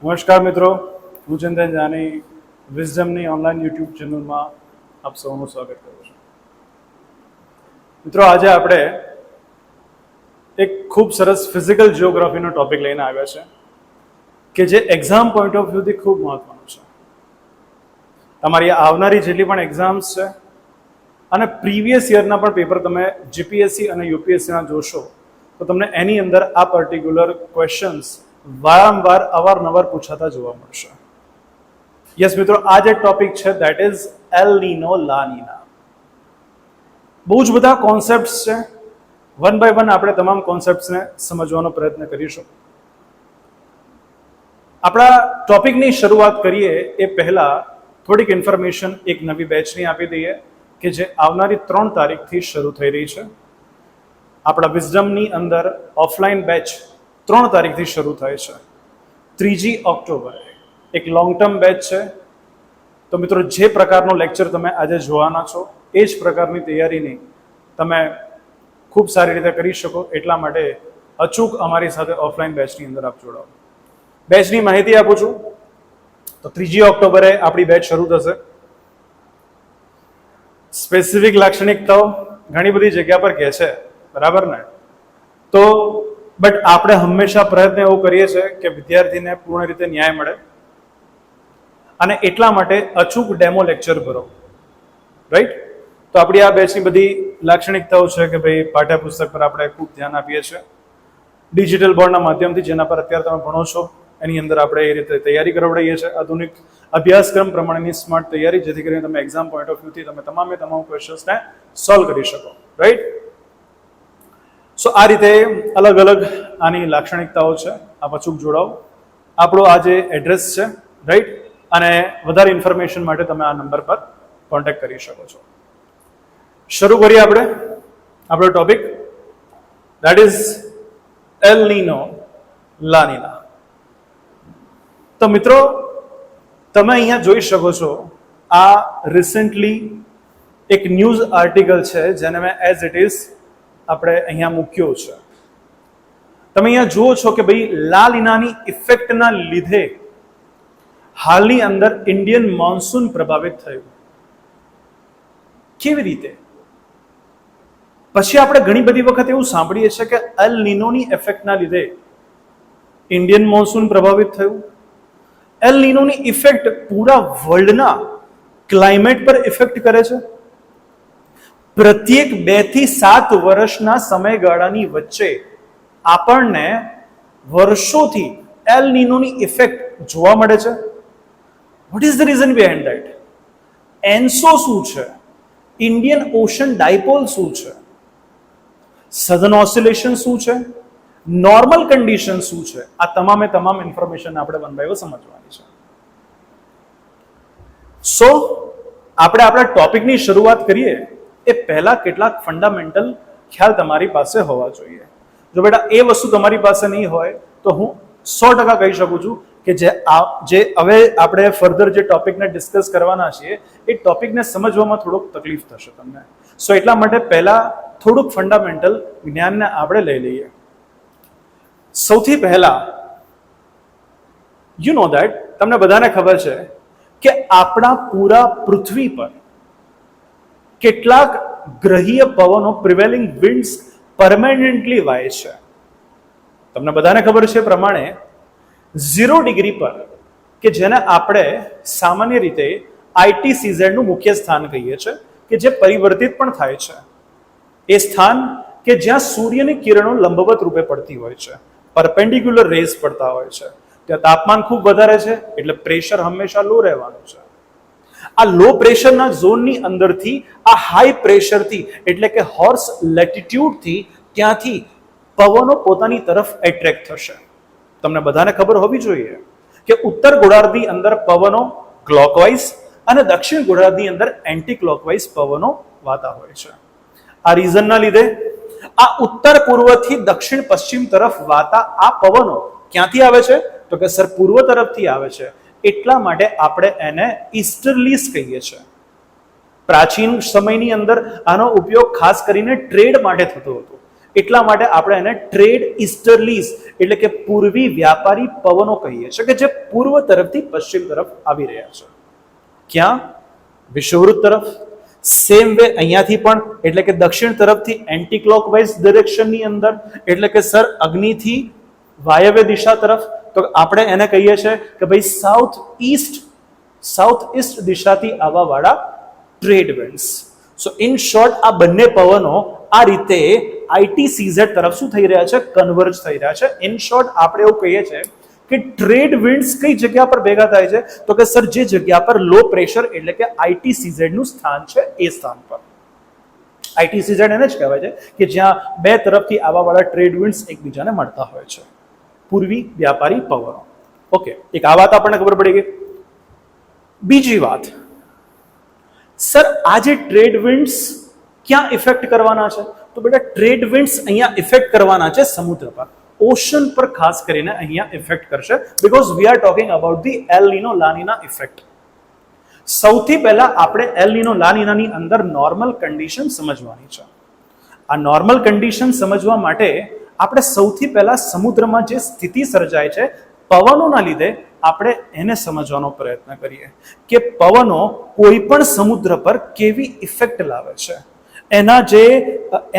નમસ્કાર મિત્રો, હું ચંદન જાની વિઝડમની ઓનલાઈન યુટ્યુબ ચેનલમાં આપ સૌનું સ્વાગત કરું છું. મિત્રો, આજે આપણે એક ખૂબ સરસ ફિઝિકલ જિયોગ્રાફીનો ટોપિક લઈને આવ્યા છે કે જે એક્ઝામ પોઈન્ટ ઓફ વ્યૂથી ખૂબ મહત્વનું છે. તમારી આવનારી જેટલી પણ એક્ઝામ્સ છે અને પ્રીવિયસ યરના પણ પેપર તમે જીપીએસસી અને યુપીએસસીના જોશો તો તમને એની અંદર આ પર્ટિક્યુલર ક્વેશ્ચન્સ વારંવાર અવારનવાર પૂછાતા જોવા મળશે. યસ મિત્રો, આ જે ટોપિક છે that is L Nino La Nina. બહુ જ બધા કોન્સેપ્ટ્સ છે. વન બાય વન આપણે તમામ કોન્સેપ્ટ્સને સમજવાનો પ્રયત્ન કરીશું. આપણા ટોપિકની શરૂઆત કરીએ એ પહેલા થોડીક ઇન્ફોર્મેશન એક નવી બેચની આપી દઈએ કે જે આવનારી 3 તારીખથી શરૂ થઈ રહી છે. આપણા વિઝડમની અંદર ઓફલાઈન બેચ 3 તારીખથી શરૂ થાય છે. 3 ઓક્ટોબરે એક લોંગ ટર્મ બેચ છે. તો મિત્રો, જે પ્રકારનો લેક્ચર તમે આજે જોવાના છો એ જ પ્રકારની તૈયારીની તમે ખૂબ સારી રીતે કરી શકો એટલા માટે અચૂક અમારી સાથે ઓફલાઈન બેચની અંદર આપ જોડાઓ. બેચની માહિતી આપું છું. તો 3 ઓક્ટોબરે આપણી બેચ શરૂ થશે. સ્પેસિફિક લાક્ષણિકતાઓ ઘણી બધી જગ્યા પર કહે છે, બરાબર ને? તો બટ આપણે હંમેશા પ્રયત્ન એવો કરીએ છીએ કે વિદ્યાર્થીને પૂર્ણ રીતે ન્યાય મળે અને એટલા માટે અચૂક ડેમો લેક્ચર ભરો. રાઈટ? તો આપણી આ બેચની બધી લાક્ષણિકતાઓ છે કે ભાઈ પાઠ્યપુસ્તક પર આપણે ખૂબ ધ્યાન આપીએ છીએ. ડિજિટલ બોર્ડના માધ્યમથી જેના પર અત્યારે તમે ભણો છો એની અંદર આપણે એ રીતે તૈયારી કરાવડાવીએ છીએ. આધુનિક અભ્યાસક્રમ પ્રમાણેની સ્માર્ટ તૈયારી, જેથી કરીને તમે એક્ઝામ પોઈન્ટ ઓફ વ્યૂથી તમે તમામ ક્વેશ્ચન્સને સોલ્વ કરી શકો. રાઈટ? સો આ રીતે અલગ અલગ આની લાક્ષણિકતાઓ છે. આપ અચૂક જોડાઓ. આપણો આ જે એડ્રેસ છે, રાઈટ? અને વધારે ઇન્ફોર્મેશન માટે તમે આ નંબર પર કોન્ટેક્ટ કરી શકો છો. શરૂ કરીએ આપણે આપણો topic, that is L Nino La Nina. તો મિત્રો, તમે અહીંયા જોઈ શકો છો આ રિસેન્ટલી એક ન્યૂઝ આર્ટિકલ છે જેને મેં એઝ ઇટ ઇઝ આપણે અહીંયા મૂક્યો છે. તમે અહીંયા જુઓ છો કે ભાઈ લા નીનાની ઇફેક્ટના લીધે હાલની અંદર ઇન્ડિયન મોન્સૂન પ્રભાવિત થયું. કેવી રીતે? પછી આપણે ઘણી બધી વખત એવું સાંભળીએ છીએ કે એલ નીનોની ઇફેક્ટના લીધે ઇન્ડિયન મોન્સૂન પ્રભાવિત થયું. એલ નીનોની ઇફેક્ટ પૂરા વર્લ્ડના ક્લાઇમેટ પર ઇફેક્ટ કરે છે. પ્રત્યેક 2 થી 7 વર્ષના સમયગાળાની વચ્ચે આપણને વર્ષોથી એલ નીનોની ઇફેક્ટ જોવા મળે છે. What is the reason behind that? એન્સો શું છે? ઇન્ડિયન ઓશન ડાયપોલ શું છે? સધન ઓસિલેશન શું છે? નોર્મલ કન્ડિશન શું છે? આ તમામ ઇન્ફોર્મેશન આપણે વન બાય વન સમજવાની છે. સો આપણે આપણા ટોપિકની શરૂઆત કરીએ એ પહેલા કેટલાક ફંડામેન્ટલ ખ્યાલ તમારી પાસે હોવા જોઈએ. જો બેટા એ વસ્તુ તમારી પાસે નહીં હોય તો હું 100% કહી શકું છું કે જે હવે આપણે ફર્ધર જે ટોપિકને ડિસ્કસ કરવાના છીએ એ ટોપિકને સમજવામાં થોડોક તકલીફ થશે તમને. સો એટલા માટે પહેલા થોડુંક ફંડામેન્ટલ જ્ઞાનને આપણે લઈ લઈએ. સૌથી પહેલા યુ નો દેટ, તમને બધાને ખબર છે કે આપણા પૂરા પૃથ્વી પર કેટલાક ગ્રહીય પવનો પ્રિવેલિંગ વિન્ડ્સ પરમેનન્ટલી વાય છે. તમને બધાને ખબર છે પ્રમાણે 0 ડિગ્રી પર, કે જેને આપણે સામાન્ય રીતે ITCZ નું મુખ્ય સ્થાન કહીએ છીએ, કે જે પરિવર્તિત પણ થાય છે, એ સ્થાન કે જ્યાં સૂર્યની કિરણો લંબવત રૂપે પડતી હોય છે, પરપેન્ડિક્યુલર રેઝ પડતા હોય છે, ત્યાં તાપમાન ખૂબ વધારે છે એટલે પ્રેશર હંમેશા લો રહેવાનું છે. આ લો પ્રેશરના ઝોનની અંદરથી આ હાઈ પ્રેશરથી એટલે કે હોર્સ લેટિટ્યુડથી ત્યાંથી પવનો પોતાની તરફ એટ્રેક્ટ થશે. તમને બધાને ખબર હોવી જોઈએ કે ઉત્તર ગોળાર્ધની અંદર પવનો ક્લોકવાઇઝ અને દક્ષિણ ગોળાર્ધની અંદર એન્ટી ક્લોકવાઇઝ પવનો વાતા હોય છે. આ રીઝનના લીધે આ ઉત્તર પૂર્વથી દક્ષિણ પશ્ચિમ તરફ વાતા આ પવનો ક્યાંથી આવે છે? તો કે સર પૂર્વ તરફથી આવે છે. એટલા માટે આપણે એને ઈસ્ટર્લીઝ કહીએ છીએ. પ્રાચીન સમયની અંદર આનો ઉપયોગ ખાસ કરીને ટ્રેડ માટે થતો હતો. એટલા માટે આપણે એને ટ્રેડ ઈસ્ટર્લીઝ એટલે કે પૂર્વી વ્યાપારી પવનો કહીએ છીએ કે જે પૂર્વ તરફથી પશ્ચિમ તરફ આવી રહ્યા છે. ક્યાં? વિષુવવૃત્ત તરફ. સેમ વે અહીંયાથી પણ એટલે કે દક્ષિણ તરફથી એન્ટી ક્લોકવાઇઝ ડિરેક્શનની અંદર એટલે કે સર અગ્નિથી વાયવ્ય દિશા તરફ, તો આપણે એને કહીએ છીએ કે ભાઈ સાઉથ ઈસ્ટ દિશાથી આવવા વાળા trade winds. So in short આ બંને પવનો આ રીતે આઈટીસીઝેડ તરફ શું થઈ રહ્યા છે? કન્વર્જ થઈ રહ્યા છે. ઇન શોર્ટ આપણે એવું કહીએ છીએ કે ટ્રેડ વિન્ડ્સ કઈ જગ્યા પર ભેગા થાય છે? તો કે સર જે જગ્યા પર લો પ્રેશર એટલે કે આઈટીસીઝેડ નું સ્થાન છે એ સ્થાન પર. આઈટીસીઝેડ એને જ કહેવાય છે કે જ્યાં બે તરફથી આવા વાળા ટ્રેડ વિન્ડ્સ એકબીજાને મળતા હોય છે, પૂર્વી વ્યાપારી પવનો. ઓકે, એક આ વાત આપણને ખબર પડી ગઈ. બીજી વાત, સર આ જે ટ્રેડ વિન્ડ્સ ક્યાં ઇફેક્ટ કરવાના છે? તો બેટા ટ્રેડ વિન્ડ્સ અહીંયા ઇફેક્ટ કરવાના છે સમુદ્ર પર, ઓશન પર ખાસ કરીને અહીંયા ઇફેક્ટ કરશે, because we are talking about the El Nino La Nina effect. સૌથી પહેલા આપણે એલ નીનો લા નીનાની અંદર નોર્મલ કન્ડિશન સમજવાની છે. આ નોર્મલ કન્ડિશન સમજવા માટે આપણે સૌથી પહેલા સમુદ્રમાં જે સ્થિતિ સર્જાય છે પવનોના લીધે આપણે એને સમજવાનો પ્રયત્ન કરીએ કે પવનો કોઈ પણ સમુદ્ર પર કેવી ઇફેક્ટ લાવે છે,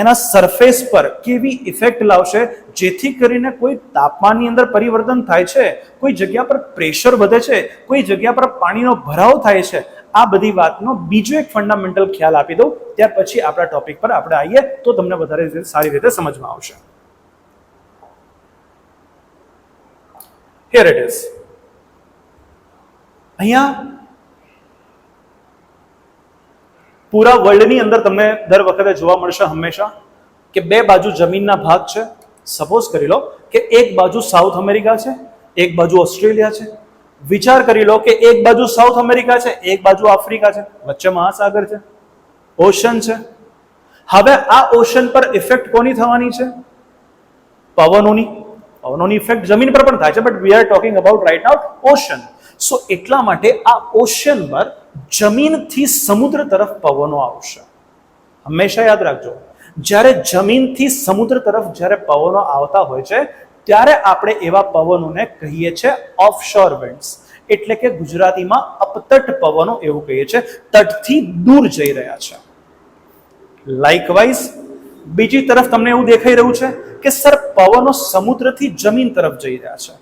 એના સરફેસ પર કેવી ઇફેક્ટ લાવશે, જેથી કરીને કોઈ તાપમાનની અંદર પરિવર્તન થાય છે, કોઈ જગ્યા પર પ્રેશર વધે છે, કોઈ જગ્યા પર પાણીનો ભરાવ થાય છે. આ બધી વાતનો બીજો એક ફંડામેન્ટલ ખ્યાલ આપી દઉં, ત્યાર પછી આપણા ટોપિક પર આપણે આવીએ તો તમને વધારે સારી રીતે સમજમાં આવશે. Here it is. અહીંયા પૂરા વર્લ્ડની અંદર તમને દર વખતે જોવા મળશે હંમેશા કે બે બાજુ જમીનના ભાગ છે. સપોઝ કરી લો કે એક બાજુ સાઉથ અમેરિકા છે, એક બાજુ ઓસ્ટ્રેલિયા છે. વિચાર કરી લો કે એક બાજુ સાઉથ અમેરિકા છે, એક બાજુ આફ્રિકા છે, વચ્ચે મહાસાગર છે, ઓશન છે. હવે આ ઓશન પર ઇફેક્ટ કોની થવાની છે? પવનોની. પવનોની ઇફેક્ટ જમીન પર પણ થાય છે, but we are talking about right now ocean. So એટલા માટે આ ઓશન પર જમીનથી સમુદ્ર તરફ પવનો આવશે. હંમેશા યાદ રાખજો, જ્યારે જમીનથી સમુદ્ર તરફ જ્યારે પવનો આવતા હોય છે ત્યારે આપણે એવા પવનોને કહીએ છીએ ઓફશોર વિન્ડ્સ, એટલે કે ગુજરાતીમાં અપતટ પવનો એવું કહીએ છીએ, તટથી દૂર જઈ રહ્યા છે. લાઇકવાઇઝ બીજી તરફ તમને એવું દેખાઈ રહ્યું છે કે સર પવનો સમુદ્રથી જમીન તરફ જઈ રહ્યા છે.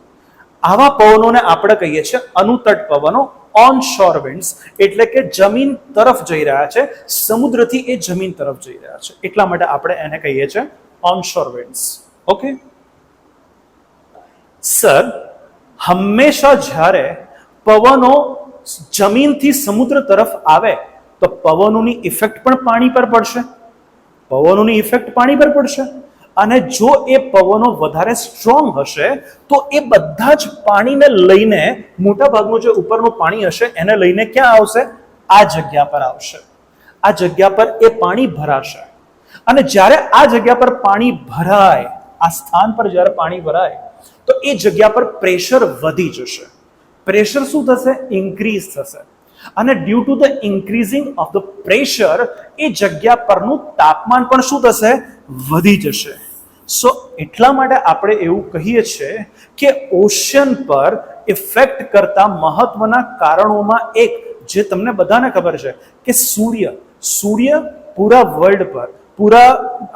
આવા પવનોને આપણે કહીએ છીએ અનુતટ પવનો, ઓન શોર વિન્ડ્સ, એટલે કે જમીન તરફ જઈ રહ્યા છે, સમુદ્રથી એ જમીન તરફ જઈ રહ્યા છે. એટલા માટે આપણે એને કહીએ છીએ on shore winds. Okay sir, હંમેશા જ્યારે પવનો જમીનથી સમુદ્ર તરફ આવે તો પવનોની ઇફેક્ટ પણ પાણી પર પડશે. પવનોની ઇફેક્ટ પાણી પર પડશે અને જો એ પવનો વધારે સ્ટ્રોંગ હશે તો એ બધા જ પાણીને લઈને, મોટા ભાગનું જે ઉપરનું પાણી હશે એને લઈને ક્યાં આવશે? આ જગ્યા પર આવશે. આ જગ્યા પર એ પાણી ભરાશે અને જ્યારે આ જગ્યા પર પાણી ભરાય, આ સ્થાન પર જ્યારે પાણી ભરાય તો એ જગ્યા પર પ્રેશર વધી જશે. પ્રેશર શું થશે? ઇન્ક્રીઝ થશે અને due to the increasing of the pressure એ જગ્યા પરનું તાપમાન પણ શું થશે? વધી જશે. સો એટલા માટે આપણે એવું કહીએ છીએ કે ઓશન પર ઇફેક્ટ કરતા મહત્વના કારણોમાં એક, જે તમને બધાને ખબર છે કે સૂર્ય પૂરા વર્લ્ડ પર, પૂરા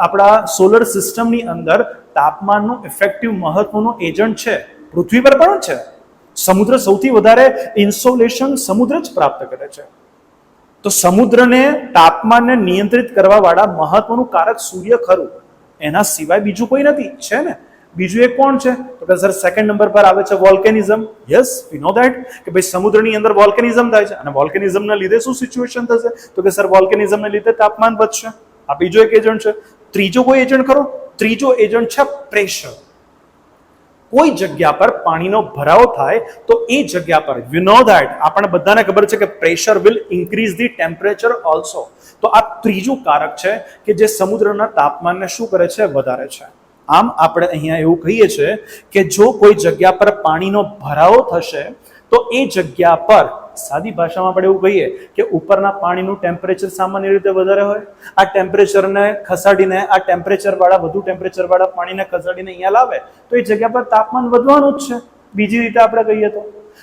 આપણા સોલર સિસ્ટમની અંદર તાપમાનનું ઇફેક્ટિવ મહત્વનું એજન્ટ છે. પૃથ્વી પર પણ છે. સમુદ્ર સૌથી વધારે ઇન્સોલેશન સમુદ્ર જ પ્રાપ્ત કરે છે. તો સમુદ્રને, તાપમાનને નિયંત્રિત કરવા વાળા મહત્વનું કારક સૂર્ય ખરું, એના સિવાય બીજું કોઈ નથી. છે ને? બીજું એક કોણ છે? તો કે સર સેકન્ડ નંબર પર આવે છે વોલ્કેનિઝમ. યસ, વી નો ધેટ કે ભાઈ સમુદ્રની અંદર વોલ્કેનિઝમ થાય છે અને વોલ્કેનિઝમના લીધે શું સિચ્યુએશન થશે? તો કે સર વોલ્કેનિઝમને લીધે તાપમાન વધશે. આ બીજો એક એજન્ટ છે. ત્રીજો કોઈ એજન્ટ ખરો? ત્રીજો એજન્ટ છે પ્રેશર. કોઈ જગ્યા પર પાણીનો ભરાવો થાય તો એ જગ્યા પર, યુ નો ધેટ, આપણને બધાને ખબર છે કે pressure will increase the temperature also. તો આ ત્રીજું કારક છે કે જે સમુદ્રના તાપમાનને શું કરે છે? વધારે છે. આમ આપણે અહીંયા એવું કહીએ છીએ કે જો કોઈ જગ્યા પર પાણીનો ભરાવો થશે તો એ જગ્યા પર સાદી ભાષામાં આપણે એવું કહીએ કે ઉપરના પાણીનું ટેમ્પરેચર સામાન્ય રીતે વધારે હોય, આ ટેમ્પરેચરને ખસાડીને આ ટેમ્પરેચરવાળા વધુ ટેમ્પરેચરવાળા પાણીને ખસાડીને અહીંયા લાવે તો એ જગ્યા પર તાપમાન વધવાનું જ છે. બીજી રીતે આપણે કહીએ તો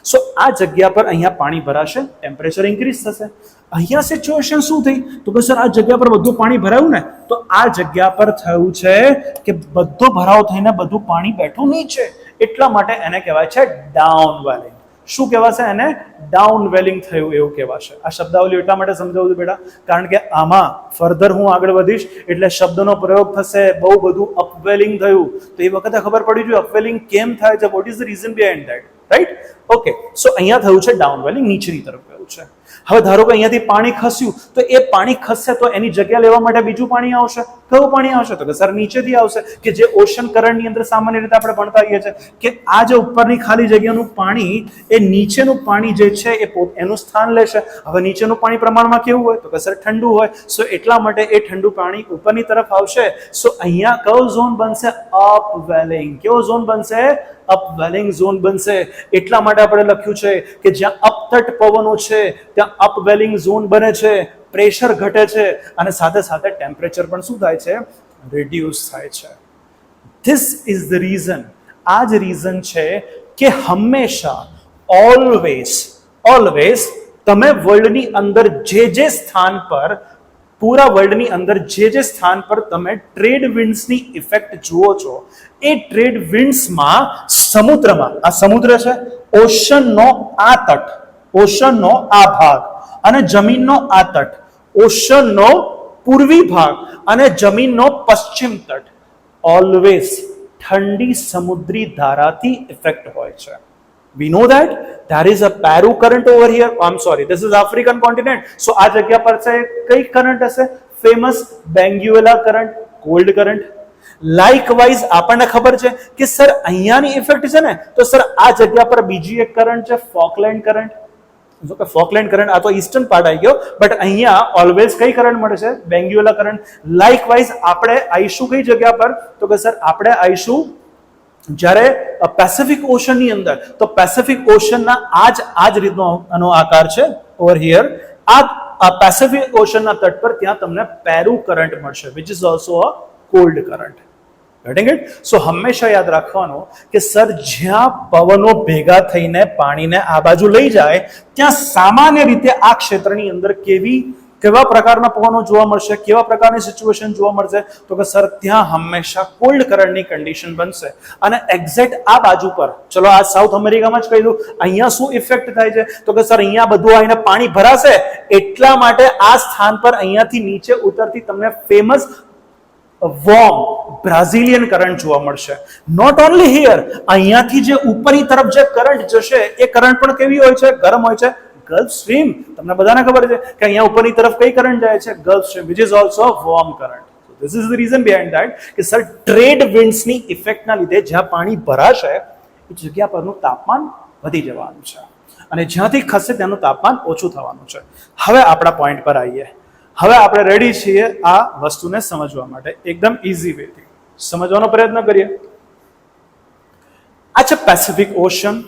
સો આ જગ્યા પર અહીંયા પાણી ભરાશે, ટેમ્પરેચર ઇન્ક્રીઝ થશે. અહીંયા સિચ્યુએશન શું થઈ તો કે સર આ જગ્યા પર બધું પાણી ભરાયું ને તો આ જગ્યા પર થયું છે કે બધો ભરાવ થઈને બધું પાણી બેઠું નીચે, એટલા માટે એને કહેવાય છે ડાઉન વેલિંગ. શું કહેવાશે એને? ડાઉન વેલિંગ થયું એવું કહેવાશે. આ શબ્દાવલી એટલા માટે સમજાવું છું બેટા કારણ કે આમાં ફર્ધર હું આગળ વધીશ એટલે શબ્દનો પ્રયોગ થશે બહુ બધું અપવેલિંગ થયું તો એ વખતે ખબર પડી જોઈએ અપવેલિંગ કેમ થાય છે, what is the reason behind that, right? Okay, so અહીંયા થયું છે ડાઉન વેલિંગ, નીચેની તરફ ગયું છે. હવે ધારો કે અહીંયાથી પાણી ખસ્યું તો એ પાણી ખસશે તો એની જગ્યા લેવા માટે બીજું પાણી આવશે. કયું પાણી આવશે તો કે સર નીચેથી આવશે કે જે ઓશન કરંટની અંદર સામાન્ય રીતે આપણે ભણતા હોઈએ છીએ કે આ જે ઉપરની ખાલી જગ્યાનું પાણી એ નીચેનું પાણી જે છે એ એનું સ્થાન લેશે. હવે નીચેનું પાણી પ્રમાણમાં કેવું હોય તો કે સર ઠંડુ હોય, સો એટલા માટે એ ઠંડુ પાણી ઉપરની તરફ આવશે. સો અહીંયા કયો ઝોન બનશે? અપવેલિંગ. કેવો ઝોન બનશે? અપવેલિંગ ઝોન બનશે. એટલા માટે આપણે લખ્યું છે કે જ્યાં અપતટ પવનો છે ત્યાં અપવેલિંગ ઝોન બને છે, પ્રેશર ઘટે છે અને સાથે સાથે ટેમ્પરેચર પણ શું થાય છે? રિડ્યુસ થાય છે. This is the reason. આ જ રીઝન છે કે હંમેશા ઓલવેઝ તમે વર્લ્ડની અંદર જે સ્થાન પર પૂરા વર્લ્ડની અંદર જે સ્થાન પર તમે ટ્રેડ વિન્ડ્સની ઇફેક્ટ જુઓ છો એ ટ્રેડ વિન્ડ્સમાં સમુદ્રમાં, આ સમુદ્ર છે, ઓશનનો આ તટ, ઓશનનો આ ભાગ અને જમીનનો આ તટ, ઓશનનો પૂર્વી ભાગ અને જમીનનો પશ્ચિમ તટ ઓલવેઝ ઠંડી સમુદ્રી ધારાથી ઇફેક્ટ હોય છે. We know that there is a Peru current over here. I'm sorry, this is African continent. So આ જગ્યા પર છે કઈ કરંટ હશે? Famous Benguela current, cold current. Likewise આપણને ખબર છે કે સર અહીંયાની ઇફેક્ટ છે ને તો સર આ જગ્યા પર બીજી એક કરંટ છે ફોકલેન્ડ કરંટ. જો કે ફોકલેન્ડ કરંટ આ તો ઈસ્ટર્ન પાર્ટ આવી ગયો, બટ અહીંયા ઓલવેઝ કઈ કરંટ મળે છે? બેંગ્યુએલા કરંટ. લાઇકવાઇઝ આપણે આવીશું કઈ જગ્યા પર તો કે સર આપણે આવીશું જ્યારે પેસિફિક ઓશનની અંદર, તો પેસિફિક ઓશનના આ જ રીતનો આનો આકાર છે ઓવર હિયર. આ પેસિફિક ઓશનના તટ પર ત્યાં તમને પેરુ કરંટ મળશે which is also a cold current. Getting it? So હંમેશા યાદ રાખવાનું કે સર જ્યાં પવનો ભેગા થઈને પાણીને આ બાજુ લઈ જાય ત્યાં સામાન્ય રીતે આ ક્ષેત્રની અંદર કેવા પ્રકારના પવનો જોવા મળશે, કેવા પ્રકારની સિચ્યુએશન જોવા મળશે તો કે સર ત્યાં હંમેશા કોલ્ડ કરંટની કન્ડિશન બનશે. અને એક્ઝેક્ટ આ બાજુ પર, ચલો આ સાઉથ અમેરિકામાં જ કહી દઉં, અહીંયા શું ઇફેક્ટ થાય છે તો કે સર અહીંયા બધું આવીને પાણી ભરાશે એટલા માટે આ સ્થાન પર અહીંયાથી નીચે ઉતરતી તમને ફેમસ વોર્મ બ્રાઝિલિયન કરંટ જોવા મળશે. નોટ ઓનલી હિયર, અહીંયાથી જે ઉપરની તરફ જે કરંટ જશે એ કરંટ પણ કેવી હોય છે? ગરમ હોય છે. ગલ્ફ સ્ટ્રીમ, તમને બધાને ખબર છે કે અહીંયા ઉપરની તરફ કઈ કરંટ જાય છે? Gulf stream which is also warm current. This is the reason behind that કે સર ટ્રેડ વિન્ડ્સની ઇફેક્ટના લીધે જ્યાં પાણી ભરાશે એ જગ્યા પરનું તાપમાન વધી જવાનું છે અને જ્યાંથી ખસે ત્યાંનું તાપમાન ઓછું થવાનું છે. હવે આપણા પોઈન્ટ પર આવીએ. હવે આપણે રેડી છીએ આ વસ્તુને સમજવા માટે એકદમ ઇઝી વેથી સમજવાનો પ્રયત્ન કરીએ. આ છે પેસિફિક ઓશન,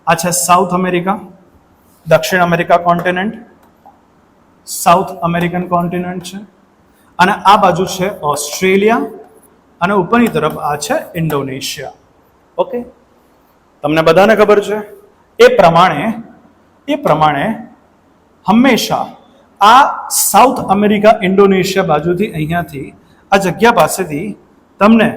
આ છે સાઉથ અમેરિકા, દક્ષિણ America continent, south American continent છે અને આ બાજુ છે ઓસ્ટ્રેલિયા અને ઉપરની તરફ આ છે ઇન્ડોનેશિયા. ઓકે, તમને બધાને ખબર છે એ પ્રમાણે હંમેશા આ સાઉથ અમેરિકા ઇન્ડોનેશિયા બાજુથી અહીંયાથી આ જગ્યા પાસેથી તમને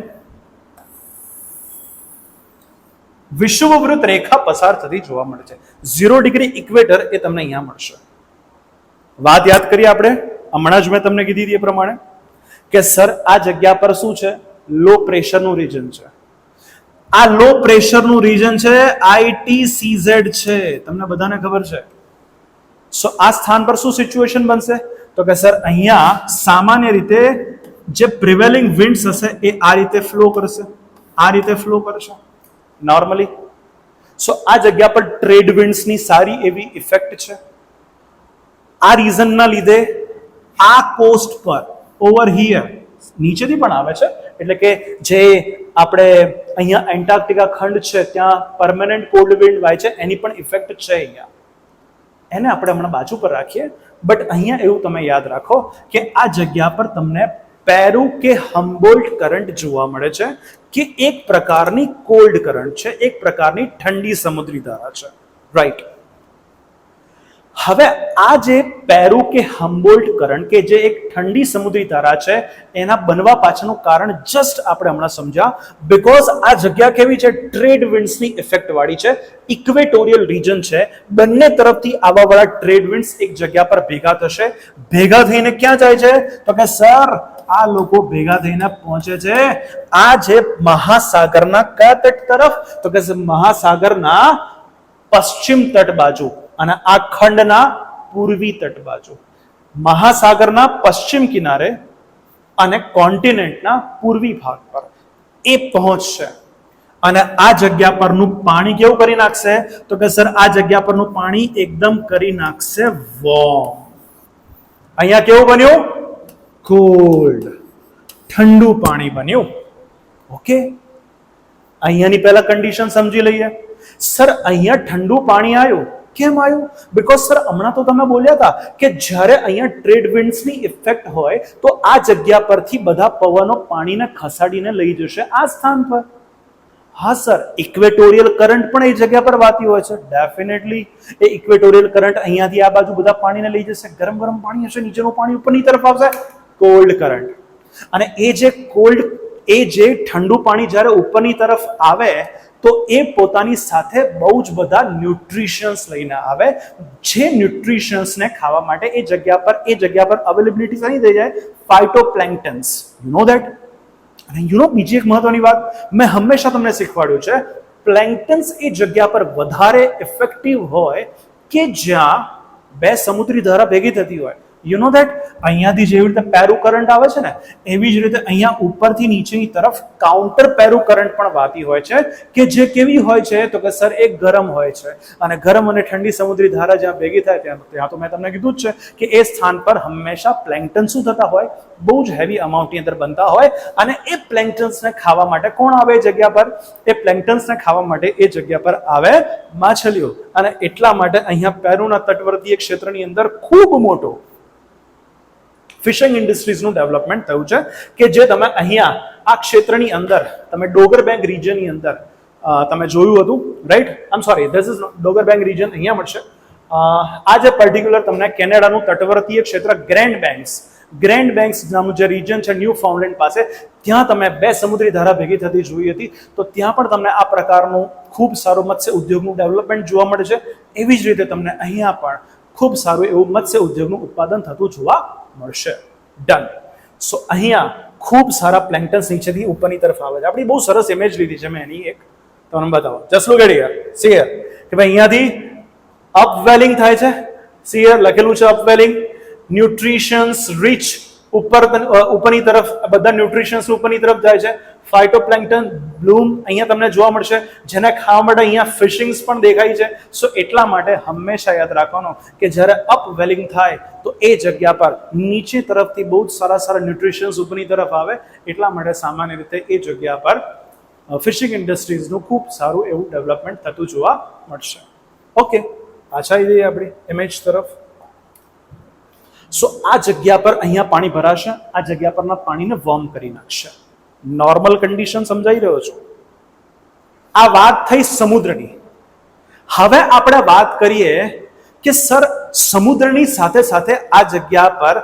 વિષુવવૃત્ત રેખા પસાર થતી જોવા મળે છે. 0 ડિગ્રી ઇક્વેટર એ તમને અહીંયા મળશે. વાત યાદ કરીએ આપણે, હમણાં જ મેં તમને કીધી હતી એ પ્રમાણે કે સર આ જગ્યા પર શું છે? લો પ્રેશરનું રીજન છે. આ લો પ્રેશરનું રીજન છે ITCZ છે, તમને બધાને ખબર છે. સો આ સ્થાન પર શું સિચ્યુએશન બનશે તો કે સર અહીંયા સામાન્ય રીતે જે પ્રિવેલિંગ વિન્ડ્સ હશે એ આ રીતે ફ્લો કરશે, આ રીતે ફ્લો કરશે નોર્મલી. સો આ જગ્યા પર ટ્રેડ વિન્ડ્સની સારી એવી ઇફેક્ટ છે. આ રીઝનના લીધે આ કોસ્ટ પર ઓવર હિયર નીચેથી પણ આવે છે, એટલે કે જે આપણે અહીંયા એન્ટાર્કટિકા ખંડ છે ત્યાં પરમેનન્ટ કોલ્ડ વિન્ડ વાય છે એની પણ ઇફેક્ટ છે અહીંયા. એને આપણે હમણાં બાજુ પર રાખીએ. બટ અહીંયા એવું તમે યાદ રાખો કે આ જગ્યા પર તમને પેરુ કે હમ્બોલ્ટ કરંટ જોવા મળે છે, કે એક પ્રકારની કોલ્ડ કરંટ છે, એક પ્રકારની ઠંડી સમુદ્રી ધારા છે. રાઈટ. હવે આ જે પેરુ કે હમ્બોલ્ટ કરંટ કે જે એક ઠંડી સમુદ્રી ધારા છે એના બનવા પાછળનું કારણ જસ્ટ આપણે હમણાં સમજ્યા. બીકોઝ આ જગ્યા કેવી છે? ટ્રેડ વિન્ડ્સની ઇફેક્ટ વાળી છે, ઇક્વેટોરિયલ રીજન છે, બંને તરફથી આવા વાળા ટ્રેડ વિન્ડ્સ એક જગ્યા પર ભેગા થશે. ભેગા થઈને ક્યાં જાય છે? તો કે સર આ લોકો ભેગા થઈને પહોંચે છે આ જે મહાસાગરના કયા તટ તરફ? તો કે મહાસાગરના પશ્ચિમ તટ બાજુ અને આ ખંડના પૂર્વી તટ બાજુ. મહાસાગરના પશ્ચિમ કિનારે અને કોન્ટિનેન્ટના પૂર્વી ભાગ પર એ પહોંચશે અને આ જગ્યા પરનું પાણી કેવું કરી નાખશે? તો કે સર આ જગ્યા પરનું પાણી એકદમ કરી નાખશે વોર્મ. અહીંયા કેવું બન્યું? કોલ્ડ, ઠંડુ પાણી બન્યું. ઓકે, અહીંયાની પહેલા કન્ડિશન સમજી લઈએ. સર અહીંયા ઠંડુ પાણી આવ્યું, કેમ આવ્યું? બીકોઝ સર હમણાં તો તમે બોલ્યા હતા કે જ્યારે અહીંયા ટ્રેડ વિન્ડ્સની ઇફેક્ટ હોય તો આ જગ્યા પરથી બધા પવનો પાણીને ખસાડીને લઈ જશે આ સ્થાન પર. હા સર, ઇક્વેટોરિયલ કરંટ પણ એ જગ્યા પર વાતી હોય છે. ડેફિનેટલી એ ઇક્વેટોરિયલ કરંટ અહીંયાથી આ બાજુ બધા પાણીને લઈ જશે. ગરમ ગરમ પાણી હશે, નીચેનું પાણી ઉપરની તરફ આવશે, કોલ્ડ કરંટ. અને એ જે ઠંડુ પાણી જ્યારે ઉપરની તરફ આવે તો એ પોતાની સાથે બહુ જ બધા ન્યુટ્રિશન્સ લઈને આવે, જે ન્યુટ્રિશન્સને ખાવા માટે એ જગ્યા પર અવેલેબિલિટી થઈ જાય ફાઇટોપ્લેન્ક્ટન્સ. You know that. અને બીજી એક મહત્વની વાત મેં હંમેશા તમને શીખવાડ્યું છે, પ્લેન્ક્ટન્સ એ જગ્યા પર વધારે ઇફેક્ટિવ હોય કે જ્યાં બે સમુદ્રી ધારા ભેગી થતી હોય. You know that. અહીંયાથી જેવી રીતે પેરુ કરંટ આવે છે ને એવી જ રીતે અહીંયા ઉપરથી નીચેની તરફ કાઉન્ટર પેરુ કરંટ પણ વાતી હોય છે, કે જે કેવી હોય છે? તો કે સર એક ગરમ હોય છે અને ગરમ અને ઠંડી સમુદ્રી ધારા જ્યાં ભેગી થાય ત્યાં તો મેં તમને કીધું જ છે કે એ સ્થાન પર હંમેશા પ્લેન્ક્ટન શું થતા હોય? બહુ જ હેવી અમાઉન્ટની અંદર બનતા હોય. અને એ પ્લેન્ક્ટન્સને ખાવા માટે કોણ આવે એ જગ્યા પર? એ પ્લેન્ક્ટન્સને ખાવા માટે એ જગ્યા પર આવે માછલીઓ. અને એટલા માટે અહીંયા પેરુના તટવર્તીય ક્ષેત્રની અંદર ખૂબ મોટો ફિશિંગ ઇન્ડસ્ટ્રીઝનું ડેવલપમેન્ટ થયું છે, કે જે તમે અહીંયા આ ક્ષેત્રની અંદર તમે ડોગર બેંક રિજનની અંદર તમે જોયું હતું. Right, I am sorry, this is Dogger bank region અહીંયા મળશે. આ જે પર્ટિક્યુલર તમને કેનેડાનું તટવર્તીય ક્ષેત્ર ગ્રેન્ડ બેંક્સ નામનું જે રિજન છે ન્યૂ ફાઉન્ડલેન્ડ પાસે, ત્યાં તમે બે સમુદ્રી ધારા ભેગી થતી જોઈ હતી. તો ત્યાં પણ તમને આ પ્રકારનું ખૂબ સારું મત્સ્ય ઉદ્યોગનું ડેવલપમેન્ટ જોવા મળે છે. એવી જ રીતે તમને અહીંયા પણ ખૂબ સારું એવું મત્સ્ય ઉદ્યોગનું ઉત્પાદન થતું જોવા મળશે. ડન. સો અહીંયા ખૂબ સારા પ્લેન્ક્ટન્સ નીચેથી ઉપરની તરફ આવે છે. આપણી બહુ સરસ ઇમેજ લીધી છે મેં એની એક, તમને બતાવો. Just look at here, see here, કે ભાઈ અહીંયાથી અપવેલિંગ થાય છે. સી હિયર લખેલું છે અપવેલિંગ, ન્યુટ્રિશન્સ રિચ ઉપરની તરફ, બધા ન્યુટ્રિશન્સ ઉપરની તરફ જાય છે. ફાઇટોપ્લેન્ક્ટન બ્લૂમ અહીંયા તમને જોવા મળશે, જેને ખાવા માટે અહીંયા ફિશિંગ્સ પણ દેખાય છે. સો એટલા માટે હંમેશા યાદ રાખવાનું કે જ્યારે અપવેલિંગ થાય તો એ જગ્યા પર નીચે તરફથી બહુ જ સારા ન્યુટ્રિશન્સ ઉપરની તરફ આવે. એટલા માટે સામાન્ય રીતે એ જગ્યા પર ફિશિંગ ઇન્ડસ્ટ્રીઝનું ખૂબ સારું એવું ડેવલપમેન્ટ થતું જોવા મળશે. ઓકે, પાછા આવી જઈએ આપણી ઇમેજ તરફ. સો આ જગ્યા પર અહીંયા પાણી ભરાશે, આ જગ્યા પરના પાણીને વોર્મ કરી નાખશે. નોર્મલ કન્ડિશન સમજાઈ રહ્યો છું. આ વાત થઈ સમુદ્રની. હવે આપણે વાત કરીએ કે સર સમુદ્રની સાથે સાથે આ જગ્યા પર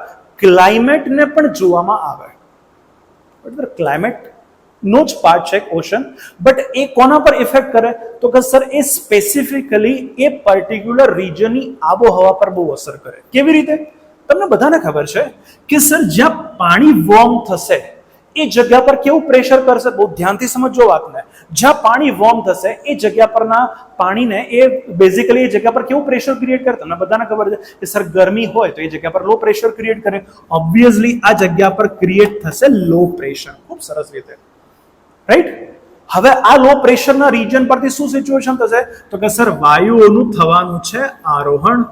ક્લાઇમેટને પણ જોવામાં આવે. બરાબર, ક્લાઇમેટ નો જ પાર્ટ છે ઓશન, બટ એ કોના પર ઇફેક્ટ કરે? તો કે સર એ સ્પેસિફિકલી એ પર્ટિક્યુલર રિજનની આબોહવા પર બહુ અસર કરે. કેવી રીતે? તમને બધાને ખબર છે કે સર જ્યાં પાણી વોર્મ થશે એ જગ્યા પર કેવું પ્રેશર કરશે? બહુ ધ્યાનથી સમજો વાતને. જ્યાં પાણી વોર્મ થશે એ જગ્યા પરના પાણીને એ બેઝિકલી એ જગ્યા પર કેવું પ્રેશર ક્રિએટ કરે? તમને બધાને ખબર છે કે સર ગરમી હોય તો એ જગ્યા પર લો પ્રેશર ક્રિએટ કરે. ઓબ્વિયસલી આ જગ્યા પર ક્રિએટ થશે લો પ્રેશર. ખૂબ સરસ રીતે. રાઈટ. હવે આ લો પ્રેશરના રીજન પરથી શું સિચ્યુએશન થશે? તો કે સર વાયુઓનું થવાનું છે આરોહણ.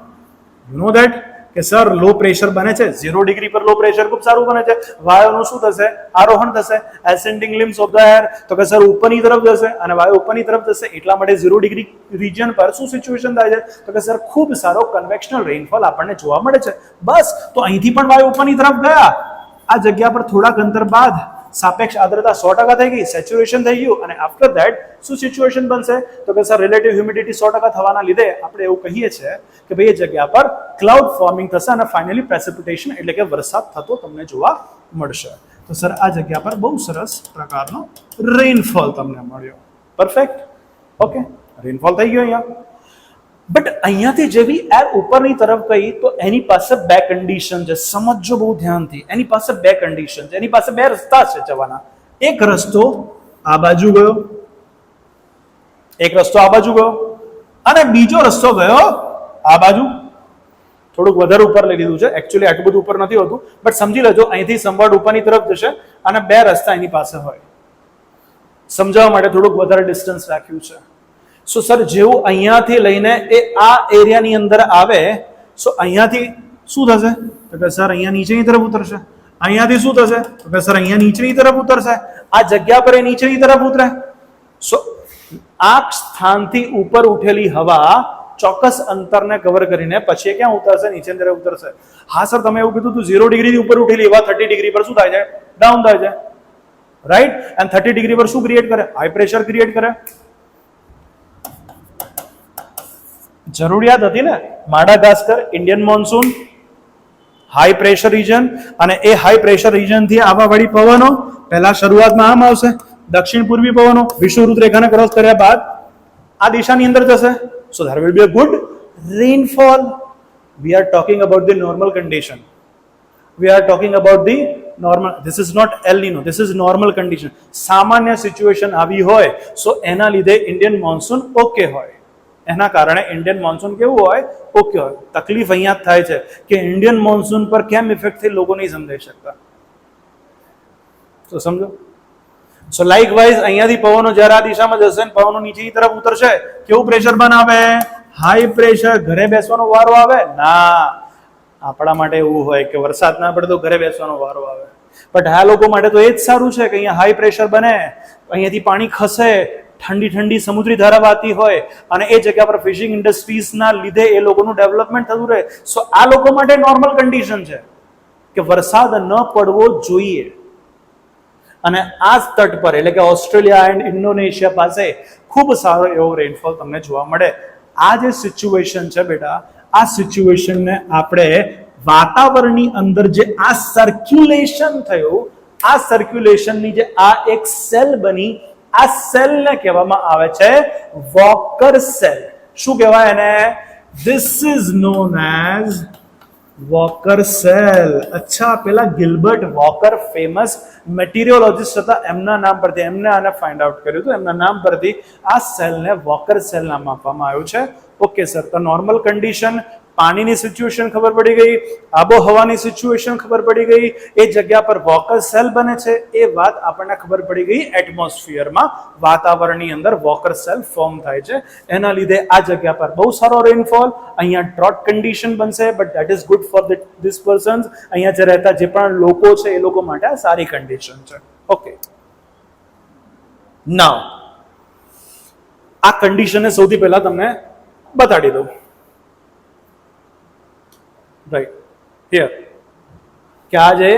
You know that. કે સર લો પ્રેશર બને છે 0 ડિગ્રી પર લો પ્રેશર ખૂબ સારું બને છે, વાયુનું શું થશે, આરોહણ થશે, ascending limbs of the air, તો કે સર ઉપરની તરફ જશે અને વાયુ ઉપરની તરફ જશે, એટલા માટે 0 ડિગ્રી રિજન પર શું સિચ્યુએશન થાય છે, તો કે સર ખૂબ સારો કન્વેક્શનલ રેનફોલ આપણને જોવા મળે છે. બસ તો અહીંથી પણ વાયુ ઉપરની તરફ ગયા, આ જગ્યા પર થોડાક અંતર બાદ સાપેક્ષ આર્દ્રતા 100% થઈ ગઈ, સેચ્યુરેશન થઈ ગયું, અને આફ્ટર ધેટ શું સિચ્યુએશન બનશે, તો કે સર રિલેટિવ હ્યુમિડિટી 100% થવાના લીધે આપણે એવું કહીએ છીએ કે ભાઈ એ જગ્યા પર ક્લાઉડ ફોર્મિંગ થશે અને ફાઇનલી પ્રેસિપિટેશન એટલે કે વરસાદ થતો તમને જોવા મળશે. તો સર આ જગ્યા પર બહુ સરસ પ્રકારનો રેનફોલ તમને મળ્યો. પરફેક્ટ. ઓકે, રેનફોલ થઈ ગયો અહીંયા. બટ અહીંયાથી જેવી એર ઉપરની તરફ ગઈ તો એની પાસે બે કન્ડિશન છે, સમજો બહુ ધ્યાનથી. એની પાસે બે કન્ડિશન છે, એની પાસે બે રસ્તા છે જવાના. એક રસ્તો આ બાજુ ગયો, એક રસ્તો આ બાજુ ગયો, અને બીજો રસ્તો ગયો આ બાજુ. થોડુંક વધારે ઉપર લઈ લીધું છે, એકચ્યુઅલી આટલું બધું ઉપર નથી હોતું, બટ સમજી લેજો અહીંથી સંવાદ ઉપરની તરફ જશે અને બે રસ્તા એની પાસે હોય. સમજાવવા માટે થોડુંક વધારે ડિસ્ટન્સ રાખ્યું છે. સો સર જેવું અહીંયાથી લઈને એ આ એરિયાની અંદર આવે, સો અહીંયાથી શું થશે, તો કે સર અહીંયા નીચેની તરફ ઉતરશે. અહીંયાથી શું થશે, તો કે સર અહીંયા નીચેની તરફ ઉતરશે. આ જગ્યા પર એ નીચેની તરફ ઉતરે. સો આ સ્થાનથી ઉપર ઉઠેલી હવા ચોક્કસ અંતરને કવર કરીને પછી ક્યાં ઉતરશે, નીચેની તરફ ઉતરશે. હા સર તમે એવું કીધું તું 0 ડિગ્રીથી ઉપર ઉઠેલી હવા 30 ડિગ્રી પર શું થાય છે, ડાઉન થાય છે, રાઈટ. એન્ડ 30 ડિગ્રી પર શું ક્રિએટ કરે, હાઈ પ્રેશર ક્રિએટ કરે. જરૂરિયાત હતી ને, Madagascar, Indian monsoon, high pressure region, અને એ હાઈ પ્રેશર રીજન થી આવવા વાળી પવનો પહેલા શરૂઆતમાં આમ આવશે, દક્ષિણ પૂર્વી પવનો વિષુવવૃત્ત રેખાને ક્રોસ કર્યા બાદ આ દિશાની અંદર જશે. So there will be a good rainfall. We are talking about the normal condition. We are talking about the normal. This is not El Nino, this is normal condition. સામાન્ય સિચ્યુએશન આવી હોય સો એના લીધે ઇન્ડિયન મોન્સૂન ઓકે હોય. એના કારણે Indian monsoon કેવું હોય, ઓકે હોય. તકલીફ અહીંયા જ થાય છે કે ઇન્ડિયન મોન્સૂન પર કેમ ઇફેક્ટ થઈ લોકો નહીં સમજાઈ શકતા. તો સમજો. સો લાઇક વાઇઝ અહીંયાથી પવનો જ્યારે આ દિશામાં જશે ને પવનો નીચેની તરફ ઉતરશે, કેવું પ્રેશર બનાવે, હાઈ પ્રેશર. ઘરે બેસવાનો વારો આવે ના, આપણા માટે એવું હોય કે વરસાદ ના પડે તો ઘરે બેસવાનો વારો આવે, બટ આ લોકો માટે તો એ જ સારું છે કે અહીંયા હાઈ પ્રેશર બને, અહીંયાથી પાણી ખસે, ઠંડી ઠંડી સમુદ્રી ધારા વહાતી હોય, અને એ જગ્યા પર ફિશિંગ ઇન્ડસ્ટ્રીઝના લીધે એ લોકોનું ડેવલપમેન્ટ થતું રહે. સો આ લોકો માટે નોર્મલ કન્ડિશન છે કે વરસાદ ન પડવો જોઈએ. અને આ જ તટ પર એટલે કે ઓસ્ટ્રેલિયા એન્ડ ઇન્ડોનેશિયા પાસે ખૂબ સારો એવો રેનફોલ તમને જોવા મળે. આ જે સિચ્યુએશન છે બેટા, આ સિચ્યુએશનને આપણે વાતાવરણની અંદર જે આ સર્ક્યુલેશન થયું, આ સર્ક્યુલેશનની જે આ એક સેલ બની, આ સેલને કહેવામાં આવે છે વોકર સેલ. શું કહેવાય એને? This is known as walker cell. અચ્છા, પેલા ગિલ્બર્ટ વોકર ફેમસ મેટીરિયોલોજિસ્ટ હતા, એમના નામ પરથી એમને આને ફાઇન્ડ આઉટ કર્યું હતું. એમના નામ પરથી આ સેલને વોકર સેલ નામ આપવામાં આવ્યું છે. ઓકે સર, તો નોર્મલ કન્ડિશન, પાણીની સિચ્યુએશન ખબર પડી ગઈ, આબોહવાની સિચ્યુએશન ખબર પડી ગઈ, એ જગ્યા પર વોકર સેલ બને છે એ વાત આપણને ખબર પડી ગઈ. એટમોસ્ફિયરમાં વાતાવરણની અંદર વોકર સેલ ફોર્મ થાય છે, એના લીધે આ જગ્યા પર બહુ સારો રેનફોલ. અહીંયા ડ્રોટ કન્ડિશન બનશે, but that is good for this persons. અહીંયા જે રહેતા જે પણ લોકો છે એ લોકો માટે આ સારી કન્ડિશન છે. ઓકે, નાઉ આ કન્ડિશનને સૌથી પહેલા તમને બતાડી દઉં. રાઈટ હિયર કે આ જે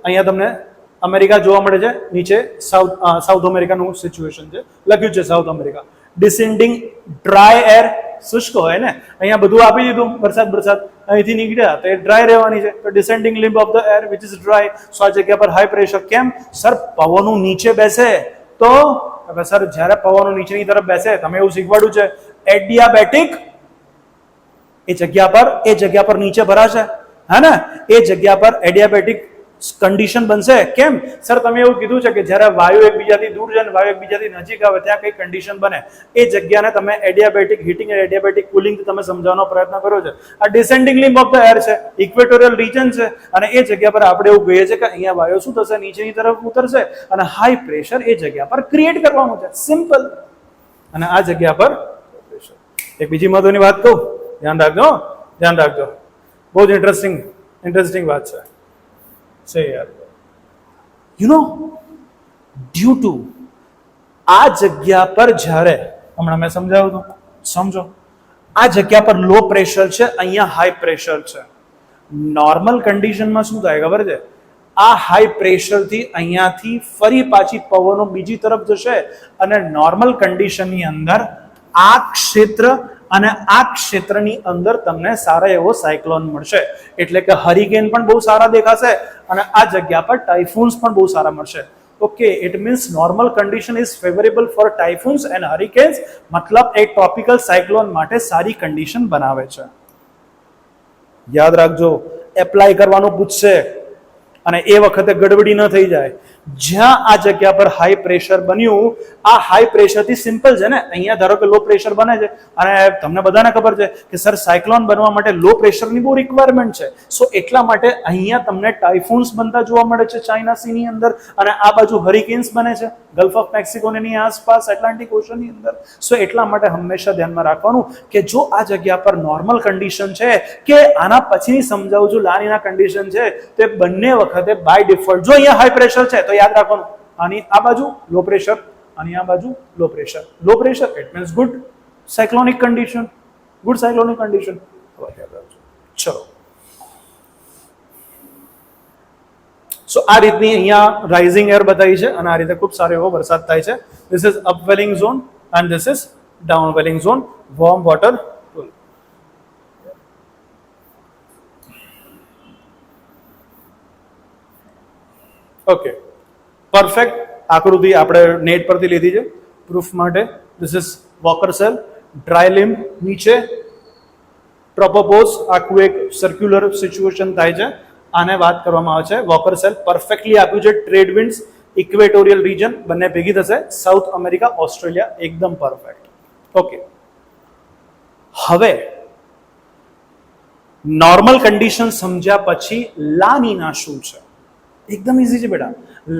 અહીંયા તમને અમેરિકા જોવા મળે છે, નીચે સાઉથ અમેરિકાનું સિચ્યુએશન છે, લખ્યું છે south America. Descending dry air, શુષ્ક હોય ને, અહીંયા બધું આપી દીધું, વરસાદ અહીંથી નીકળ્યા તો એ ડ્રાય રહેવાની છે. તો descending limb of the air which is dry. So આ જગ્યા પર હાઈ પ્રેશર. કેમ સર? પવનો નીચે બેસે તો સર જ્યારે પવનો નીચેની તરફ બેસે, તમે એવું શીખવાડ્યું છે એડિયાબેટિક, એ જગ્યા પર નીચે ભરાશે, હે ને, એ જગ્યા પર એડિયાબેટિક કન્ડિશન બનશે. કેમ સર? તમે એવું કીધું છે કે જ્યારે વાયુ એકબીજાથી દૂર જાય ને વાયુ એકબીજાથી નજીક આવે ત્યાં કઈ કન્ડિશન બને, એ જગ્યાને તમે એડિયાબેટિક હીટિંગ અને એડિયાબેટિક કુલિંગ તમે સમજાવવાનો પ્રયત્ન કર્યો છે. આ descending limb of the air છે, ઇક્વેટોરિયલ રીજન છે, અને એ જગ્યા પર આપણે એવું કહીએ છીએ કે અહીંયા વાયુ શું થશે, નીચેની તરફ ઉતરશે અને હાઈ પ્રેશર એ જગ્યા પર ક્રિએટ કરવાનું છે. સિમ્પલ. અને આ જગ્યા પર પ્રેશર. એક બીજી મહત્વની વાત કહું, ધ્યાન રાખજો. બહુ જ ઇન્ટરેસ્ટિંગ વાત છે યાર. યુ નો, ડ્યુ ટુ આ જગ્યા પર જ્યારે હમણાં મેં સમજાવ્યું હતું, સમજો આ જગ્યા પર લો પ્રેશર છે, અહીંયા હાઈ પ્રેશર છે. નોર્મલ કન્ડિશનમાં શું થાય ખબર છે? આ હાઈ પ્રેશરથી અહીંયાથી ફરી પાછી પવનો બીજી તરફ જશે અને નોર્મલ કન્ડિશનની અંદર આ ક્ષેત્ર અને આ ક્ષેત્રની અંદર તમને સારા એવો સાયક્લોન મળશે. એટલે કે હરિકેન પણ બહુ સારા દેખાશે અને આ જગ્યા પર ટાઇફૂન્સ પણ બહુ સારા મળશે. Okay, it means normal condition is favourable for typhoons and hurricanes. મતલબ એક ટ્રોપિકલ સાયક્લોન માટે સારી કન્ડિશન બનાવે છે. યાદ રાખજો, એપ્લાય કરવાનું પૂછશે અને એ વખતે ગડબડી ન થઈ જાય. જ્યાં આ જગ્યા પર હાઈ પ્રેશર બન્યું, આ હાઈ પ્રેશરથી સિમ્પલ છે ને, અહીંયા ધારો કે લો પ્રેશર બને છે અને તમને બધાને ખબર છે કે સર સાયક્લોન બનવા માટે લો પ્રેશરની બહુ રિક્વાયરમેન્ટ છે. સો એટલા માટે અહીંયા તમને ટાઇફૂન્સ બનતા જોવા મળે છે ચાઇના સીની અંદર, અને આ બાજુ હરિકેન્સ બને છે ગલ્ફ ઓફ મેક્સિકોની આસપાસ, એટલાન્ટિક ઓશનની અંદર. સો એટલા માટે હંમેશા ધ્યાનમાં રાખવાનું કે જો આ જગ્યા પર નોર્મલ કન્ડિશન છે કે આના પછીની સમજાવું છું લાનીના કન્ડિશન છે, તે બંને વખતે બાય ડિફોલ્ટ, જો અહીંયા હાઈ પ્રેશર છે તો યાદ રાખવાનું આની આ બાજુ લો પ્રેશર, આની આ બાજુ low pressure. Low pressure it means good cyclonic condition, good cyclonic condition. ચલો, સો આ રીતની અહીંયા રાઇઝિંગ એર બતાવી છે અને આ રીતે ખૂબ સારો એવો વરસાદ થાય છે. This is upwelling zone and this is downwelling zone. Warm water. Okay, perfect. આકૃતિ આપણે નેટ પરથી લીધી છે પ્રૂફ માટે. This is Walker cell. Dry limb નીચે, ટ્રોપોપોઝ, આખું એક સર્ક્યુલર સિચ્યુએશન થાય છે. આને વાત કરવામાં આવે છે વોકર સેલ. પરફેક્ટલી આપ્યું છે. ટ્રેડ વિન્ડ્સ, ઇક્વેટોરિયલ રીજન બંને ભેગી થશે. સાઉથ અમેરિકા, ઓસ્ટ્રેલિયા, એકદમ પરફેક્ટ. ઓકે, હવે નોર્મલ કન્ડિશન સમજ્યા પછી લાનીના શું છે? એકદમ ઈઝી છે બેટા.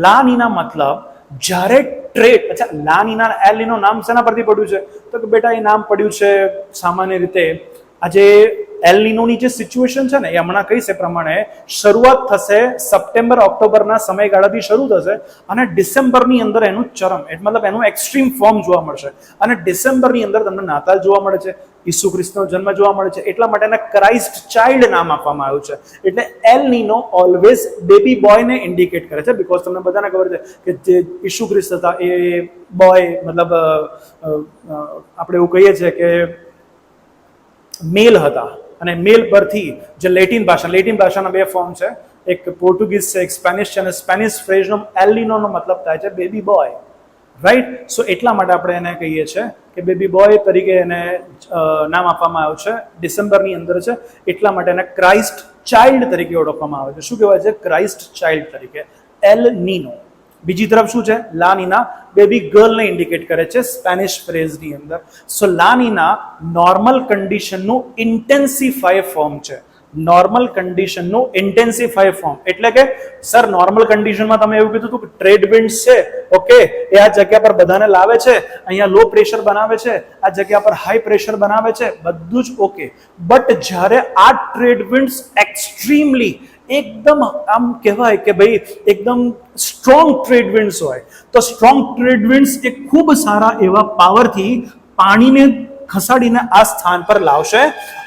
લાનીના મતલબ જ્યારે ટ્રેડ, અચ્છા લાનીના એલ નીનો નામ શેના પરથી પડ્યું છે? તો કે બેટા એ નામ પડ્યું છે સામાન્ય રીતે આજે એલ નીનોની જે સિચ્યુએશન છે ને એ હમણાં કઈ છે પ્રમાણે શરૂઆત થશે સપ્ટેમ્બર ઓક્ટોબરના સમયગાળાથી શરૂ થશે અને ડિસેમ્બરની અંદર એનું ચરમ, મતલબ એનું એક્સ્ટ્રીમ ફોર્મ જોવા મળશે. અને ડિસેમ્બરની અંદર તમને નાતાલ જોવા મળે છે, ઈસુ ખ્રિસ્તનો જન્મ જોવા મળે છે. એટલા માટે એને ક્રાઇસ્ટ ચાઇલ્ડ નામ આપવામાં આવ્યું છે. એટલે L Nino always baby બોયને indicate કરે છે, બીકોઝ તમને બધાને ખબર છે કે જે ઈસુ ખ્રિસ્ત હતા એ બોય, મતલબ આપણે એવું કહીએ છીએ કે મેલ હતા. અને મેલ પરથી જે લેટિન ભાષાના બે ફોર્મ છે, એક પોર્ટુગીઝ છે, એક સ્પેનિશ છે, અને સ્પેનિશ ફ્રેઝનો એલ નીનોનો મતલબ થાય છે બેબી બોય, રાઈટ? સો એટલા માટે આપણે એને કહીએ છીએ કે બેબી બોય તરીકે એને નામ આપવામાં આવ્યું છે. ડિસેમ્બરની અંદર છે એટલા માટે એને ક્રાઇસ્ટ ચાઇલ્ડ તરીકે ઓળખવામાં આવે છે. શું કહેવાય છે? ક્રાઇસ્ટ ચાઇલ્ડ તરીકે. L Nino. બીજી તરફ શું છે? લાનીના બેબી ગર્લને ઇન્ડિકેટ કરે છે સ્પેનિશ ફ્રેઝની અંદર. સો લાનીના નોર્મલ કન્ડિશનનું ઇન્ટેન્સિફાય ફોર્મ છે. નોર્મલ કન્ડિશનનું ઇન્ટેન્સિફાય ફોર્મ એટલે કે સર નોર્મલ કન્ડિશનમાં તમે એવું કીધું હતું કે ટ્રેડ વિન્ડ્સ છે, ઓકે, એ આ જગ્યા પર બધાને લાવે છે, અહીંયા લો પ્રેશર બનાવે છે, આ જગ્યા પર હાઈ પ્રેશર બનાવે છે, બધું જ ઓકે. બટ જ્યારે આ ટ્રેડ વિન્ડ્સ એક્સ્ટ્રીમલી એકદમ આમ કહેવાય કે ભાઈ એકદમ સ્ટ્રોંગ ટ્રેડ વિન્ડ્સ હોય, તો સ્ટ્રોંગ ટ્રેડ વિન્ડ્સ એ ખૂબ સારા એવા પાવરથી પાણીને ખસાડીને આ સ્થાન પર લાવશે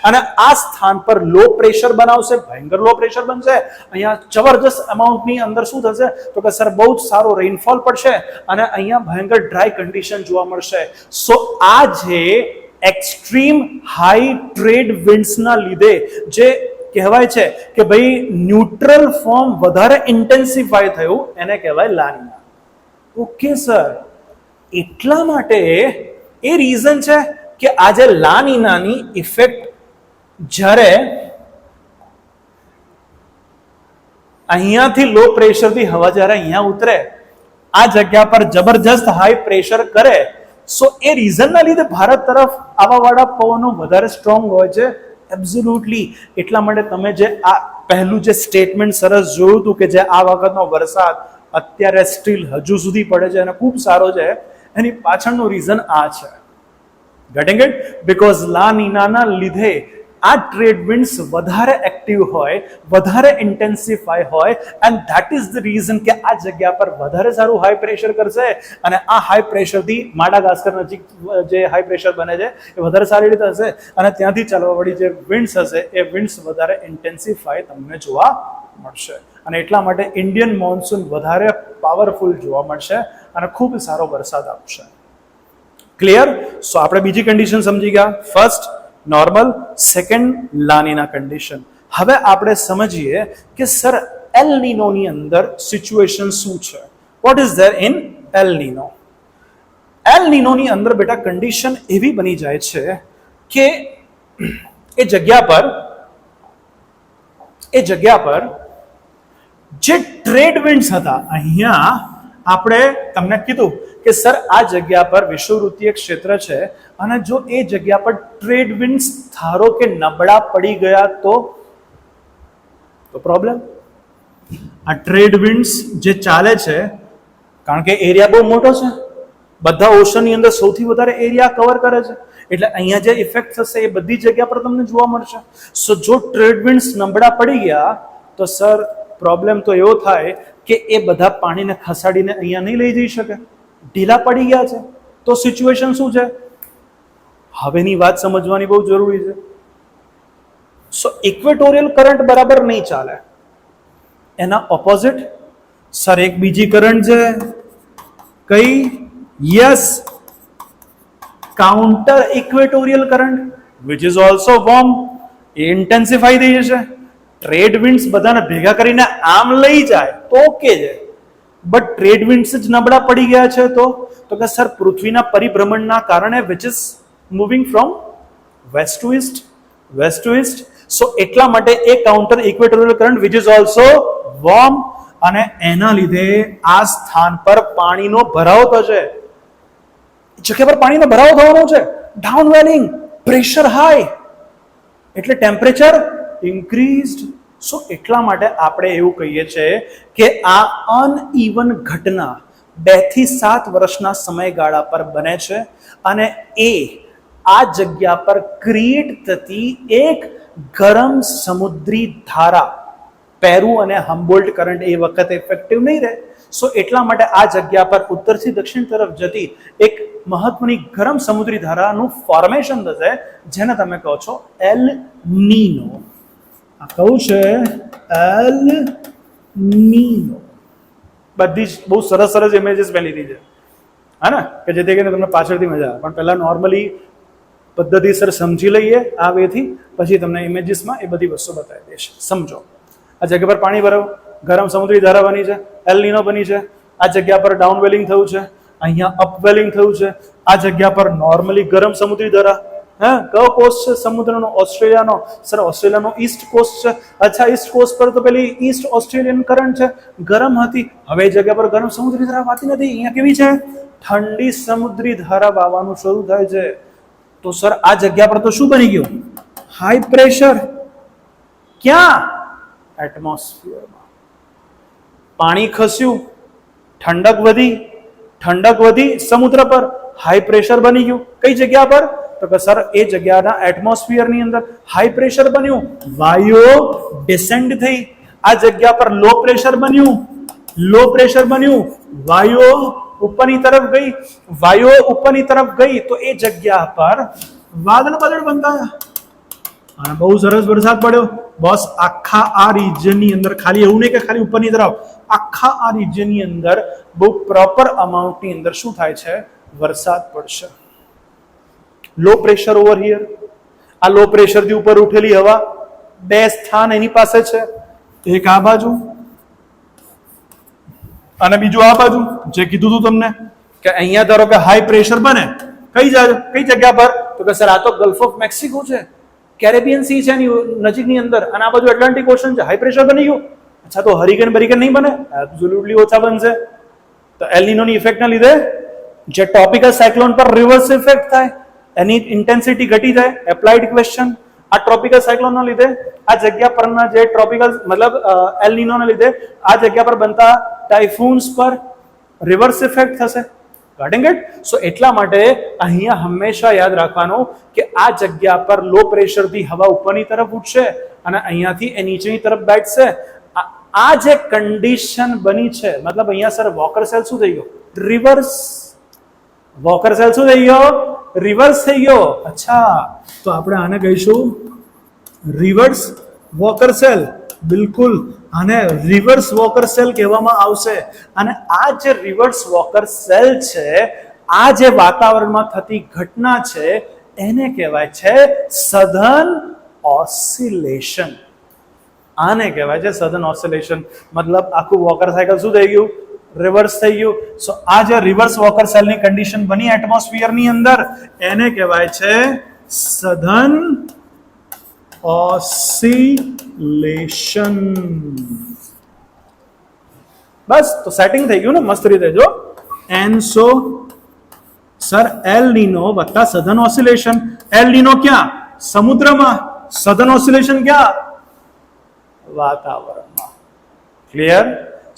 અને આ સ્થાન પર લો પ્રેશર બનાવશે, ભયંકર લો પ્રેશર બનશે. અહીંયા જબરજસ્ત અમાઉન્ટની અંદર શું થશે તો કે સર બહુ જ સારો રેઇનફોલ પડશે અને અહીંયા ભયંકર ડ્રાય કન્ડિશન જોવા મળશે. સો આ જે એક્સ્ટ્રીમ હાઈ ટ્રેડ વિન્ડ્સના લીધે જે કહેવાય છે કે ભાઈ ન્યુટ્રલ ફોર્મ વધારે ઇન્ટેન્સિફાય થયું, એને કહેવાય લાનીના. ઓકે સર, એટલા માટે એ રીઝન છે કે આજે લાનીનાની ઇફેક્ટ જ્યારે અહીંયાથી લો પ્રેશરથી હવા જ્યારે અહીંયા ઉતરે, આ જગ્યા પર જબરજસ્ત હાઈ પ્રેશર કરે, સો એ રીઝનના લીધે ભારત તરફ આવા વાળા પવનો વધારે સ્ટ્રોંગ હોય છે. એબ્સોલ્યુટલી. એટલા માટે તમે જે આ પહેલું જે સ્ટેટમેન્ટ સરસ જોયું હતું કે જે આ વખતનો વરસાદ અત્યારે સ્ટીલ હજુ સુધી પડે છે અને ખૂબ સારો છે, એની પાછળનું રીઝન આ છે. Getting it? બીકોઝ લા નીનાના લીધે આ ટ્રેડ વિન્ડ્સ વધારે એક્ટિવ હોય, વધારે ઇન્ટેન્સિફાય હોય, and that is the reason કે આ જગ્યા પર વધારે સારું હાઈ પ્રેશર કરશે, અને આ હાઈ પ્રેશરથી માડાગાસ્કર નજીક જે હાઈ પ્રેશર બને છે એ વધારે સારી રીતે હશે, અને ત્યાંથી ચાલવાવાળી જે વિન્ડ્સ હશે એ વિન્ડ્સ વધારે ઇન્ટેન્સિફાય તમને જોવા મળશે, અને એટલા માટે ઇન્ડિયન મોન્સૂન વધારે પાવરફુલ જોવા મળશે અને ખૂબ સારો વરસાદ આપશે. ક્લિયર? સો આપણે બીજી કન્ડિશન સમજી ગયા. First normal, second La Nina condition. હવે આપણે સમજીએ કે સર એલ નીનોની અંદર સિચ્યુએશન શું છે. What is there in El Nino? એલ નીનોની અંદર બેટા કન્ડિશન એવી બની જાય છે કે એ જગ્યા પર જે ટ્રેડ વિન્ડ્સ હતા, અહીંયા આપણે તમને કીધું કે સર આ જગ્યા પર વિષુવવૃત્તીય ક્ષેત્ર છે, અને જો એ જગ્યા પર ટ્રેડ વિન્ડ્સ ધારો કે નબળા પડી ગયા તો પ્રોબ્લેમ. આ ટ્રેડ વિન્ડ્સ જે ચાલે છે, કારણ કે એરિયા બહુ મોટો છે, બધા ઓશનની અંદર સૌથી વધારે એરિયા કવર કરે છે, એટલે અહીંયા જે ઇફેક્ટ થશે એ બધી જગ્યા પર તમને જોવા મળશે. સો જો ટ્રેડ વિન્ડ્સ નબળા પડી ગયા તો સર પ્રોબ્લેમ તો એવો થાય કે એ બધા પાણીને ખસાડીને અહીંયા નહીં લઈ જઈ શકે, ઢીલા પડી ગયા છે. તો સિચ્યુએશન શું છે? હવેની વાત સમજવાની બહુ જરૂરી છે. સો ઇક્વેટોરિયલ કરંટ બરાબર નહીં ચાલે, એના ઓપોઝિટ સર એક બીજી કરંટ છે, કઈ? Yes, counter equatorial current, which is also warm. એ ઇન્ટેન્સિફાઈ થઈ જશે. ટ્રેડ વિન્ડ્સ બધાને ભેગા કરીને આમ લઈ જાય તો ઓકે છે, બટ ટ્રેડ વિન્ડ્સ જ નબળા પડી ગયા છે તો કે સર પૃથ્વીના પરિભ્રમણના કારણે which is moving from west to east, west to east. So એટલા માટે એ counter equatorial current which is also warm, અને એના લીધે આ સ્થાન પર પાણીનો ભરાવો થશે. જગ્યા પર પાણીનો ભરાવો થવાનો છે, ડાઉન વેલિંગ, પ્રેશર હાઈ, એટલે ટેમ્પરેચર ઇન્ક્રીઝડ. સો એટલા માટે આપણે એવું કહીએ છીએ કે આ અનઇવન ઘટના 2 થી 7 વર્ષના સમયગાળા પર બને છે, અને એ આ જગ્યા પર ક્રિએટ થતી એક ગરમ સમુદ્રી ધારા, પેરુ અને હમ્બોલ્ટ કરંટ એ વખતે ઇફેક્ટિવ નહીં રહે. સો એટલા માટે આ જગ્યા પર ઉત્તરથી દક્ષિણ તરફ જતી એક મહત્વની ગરમ સમુદ્રી ધારાનું ફોર્મેશન થશે, જેને તમે કહો છો એલ નીનો. આ કહું છે એલ નીનો. બધી જ બહુ સરસ સરસ ઇમેજીસ મેં લીધી છે, હા ને, કે જેથી કરીને તમને પાછળથી મજા આવે. પણ પહેલા નોર્મલી પદ્ધતિસર સમજી લઈએ આ વેથી, પછી તમને ઇમેજીસમાં એ બધી વસ્તુ બતાવી દઈશ. સમજો, આ જગ્યા પર પાણી ભરાવ, ગરમ સમુદ્રી ધારા બની છે, એલ નીનો બની છે. આ જગ્યા પર ડાઉન વેલિંગ થયું છે, અહીંયા અપવેલિંગ થયું છે. આ જગ્યા પર નોર્મલી ગરમ સમુદ્રી ધારા, હા, કયો કોસ્ટ છે સમુદ્રનો? ઓસ્ટ્રેલિયાનો. સર ઓસ્ટ્રેલિયાનો ઈસ્ટ કોસ્ટ છે. અચ્છા, ઈસ્ટ કોસ્ટ પર તો પેલી ઈસ્ટ ઓસ્ટ્રેલિયન કરંટ છે, ગરમ હતી. હવે એ જગ્યા પર ગરમ સમુદ્રી ધારા વાતી નથી, અહીંયા કેવી છે? ઠંડી સમુદ્રી ધારા વાવાનું શરૂ થાય છે. તો સર આ જગ્યા પર તો શું બની ગયું? High pressure. ક્યાં? એટમોસ્ફિયરમાં. પાણી ખસ્યું, ઠંડક વધી સમુદ્ર પર, હાઈ પ્રેશર બની ગયું. કઈ જગ્યા પર? તો કે સર એ જગ્યાના એટમોસ્ફિયરની અંદર હાઈ પ્રેશર બન્યું, વાયુઓ ડિસેન્ડ થઈ. આ જગ્યા પર લો પ્રેશર બન્યું, વાયુઓ ઉપરની તરફ ગઈ, તો એ જગ્યા પર વાદળ બનતા, અને બહુ સરસ વરસાદ પડ્યો. બસ આખા આ રિજનની અંદર, ખાલી એવું નહીં કે ખાલી ઉપરની તરફ, આખા આ રિજનની અંદર બહુ પ્રોપર અમાઉન્ટની અંદર શું થાય છે? વરસાદ પડશે. Low pressure over here. આ લો પ્રેશરથી ઉપર ઉઠેલી હવા, 2 સ્થાન એની પાસે છે, એક આ બાજુ અને બીજું આ બાજુ. જે કીધું હતું તમને કે અહીંયા ધારો કે હાઈ પ્રેશર બને, કઈ જગ્યા પર? તો કે સર આ તો ગલ્ફ ઓફ મેક્સિકો છે, કેરેબિયન સી છે એની નજીકની અંદર, અને આ બાજુ એટલાન્ટિક ઓશન છે. હાઈ પ્રેશર બની ગયું. અચ્છા, તો હરિકેન નહીં બને? એબ્સોલ્યુટલી ઓછા બનશે. તો એલ નીનોની ઇફેક્ટના લીધે જે ટ્રોપિકલ સાયક્લોન પર રિવર્સ ઇફેક્ટ થાય, એની ઇન્ટેન્સિટી ઘટી જાય. Applied question. આ ટ્રોપિકલ સાયક્લોનના લીધે આ જગ્યા પરના જે ટ્રોપિકલ મતલબ એલ નીનોના લીધે આ જગ્યા પર બનતા ટાઇફૂન્સ પર રિવર્સ ઇફેક્ટ થશે. ગોટિંગ ઇટ? સો એટલા માટે અહીંયા હંમેશા યાદ રાખવાનું કે આ જગ્યા પર લો પ્રેશરથી હવા ઉપરની તરફ ઉઠશે અને અહીંયાથી એ નીચેની તરફ બેઠશે. આ જે કન્ડિશન બની છે, મતલબ અહીંયા સર વોકર સેલ શું થઈ ગયો? રિવર્સ. વોકર સેલ શું થઈ ગયો? રિવર્સ થઈ ગયો. અચ્છા, તો આપણે આને કહીશું રિવર્સ વોકર સેલ. બિલકુલ, આને રિવર્સ વોકર સેલ કહેવામાં આવશે. અને આ જે રિવર્સ વોકર સેલ છે, આ જે વાતાવરણમાં થતી ઘટના છે, એને કહેવાય છે સઘન ઓસિલેશન. આને કહેવાય છે સઘન ઓસિલેશન. મતલબ આખું વોકર સાયકલ શું થઈ ગયું? રિવર્સ થઈ ગયું. સો આ જે રિવર્સ વોકર સેલની કન્ડિશન બની એટમોસ્ફિયરની અંદર, એને કહેવાય છે સઘન ઓસિલેશન. બસ, તો સેટિંગ થઈ ગયું ને મસ્ત રીતે. જો એનસો સર એલ નીનો વત્તા સઘન ઓસિલેશન. એલ નીનો ક્યાં? સમુદ્રમાં. સઘન ઓસિલેશન ક્યાં? વાતાવરણમાં. ક્લિયર?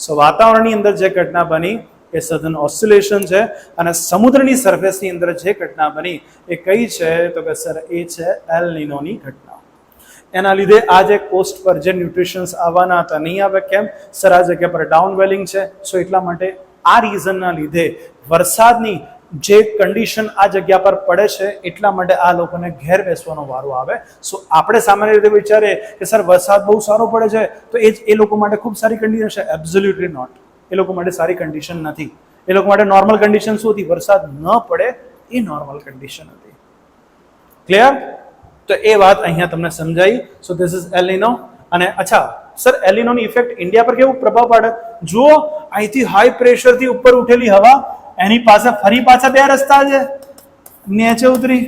સો વાતાવરણની અંદર જે ઘટના બની એ સઘન ઓસિલેશન છે, અને સમુદ્રની સરફેસની અંદર જે ઘટના બની એ કઈ છે? તો કે સર એ છે એલ નીનોની ઘટના. એના લીધે આ જે કોસ્ટ પર જે ન્યુટ્રિશન્સ આવવાના હતા નહીં આવે. કેમ? સર આ જગ્યા પર ડાઉન વેલિંગ છે. સો એટલા માટે આ રીઝનના લીધે વરસાદની જે કન્ડિશન આ જગ્યા પર પડે છે, એટલા માટે આ લોકોને ઘેર બેસવાનો વારો આવે. સો આપણે સામાન્ય રીતે વિચારીએ કે સર વરસાદ બહુ સારો પડે છે તો એ લોકો માટે ખૂબ સારી કન્ડિશન છે. Absolutely not. એ લોકો માટે સારી કન્ડિશન નથી. એ લોકો માટે નોર્મલ કન્ડિશન શું હતી? વરસાદ ન પડે એ નોર્મલ કન્ડિશન હતી. ક્લિયર? તો એ વાત અહીંયા તમને સમજાઈ. So this is L Nino. અને અચ્છા સર, એલ નીનોની ઇફેક્ટ ઇન્ડિયા પર કેવું પ્રભાવ પાડે? જુઓ, અહીંથી હાઈ પ્રેશરથી ઉપર ઉઠેલી હવા, એની પાસે ફરી પાછા બે રસ્તા છે. નીચે ઉતરી,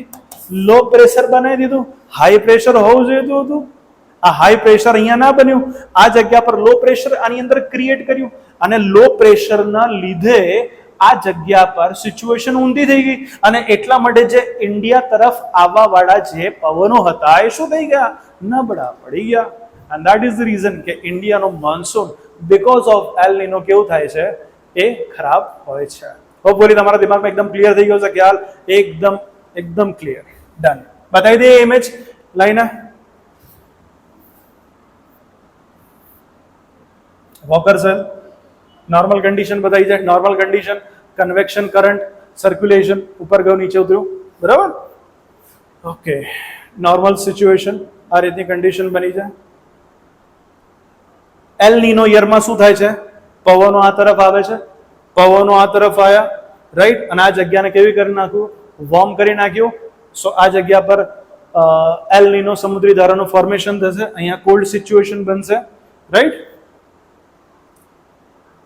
લો પ્રેશર બનાવી દીધું. હાઈ પ્રેશર હોવું જોઈતું હતું. આ હાઈ પ્રેશર અહીંયા ના બન્યું. આ જગ્યા પર લો પ્રેશર આની અંદર ક્રિએટ કર્યું, અને લો પ્રેશરના લીધે આ જગ્યા પર સિચ્યુએશન ઊંધી થઈ ગઈ. અને એટલા માટે જે ઇન્ડિયા તરફ આવવા વાળા જે પવનો હતા એ શું થઈ ગયા? નબળા પડી ગયા. And that is the reason કે ઇન્ડિયાનો monsoon because of L Nino કેવું થાય છે? એ ખરાબ હોય છે. હોપફુલી તમારા દિમાગમાં એકદમ ક્લિયર થઈ ગયો છે ખ્યાલ? એકદમ ક્લિયર. ડન. બતાવી દે ઇમેજ લઈને. વોકર સેલ નોર્મલ કન્ડિશન બતાવી જાય. Normal condition, convection current, circulation, ઉપર ગયું નીચે ઉતર્યું. બરાબર? ઓકે, નોર્મલ સિચ્યુએશન આ રીતની કન્ડિશન બની જાય. એલ નીનો યરમાં શું થાય છે? પવનો આ તરફ આવે છે, પવનો આ તરફ આવ્યા, રાઈટ? અને આ જગ્યાને કેવી કરી નાખ્યું? વોર્મ કરી નાખ્યું. સો આ જગ્યા પર એલ નીનો સમુદ્રી ધારાનું ફોર્મેશન થશે. અહીંયા કોલ્ડ સિચ્યુએશન બનશે, રાઈટ?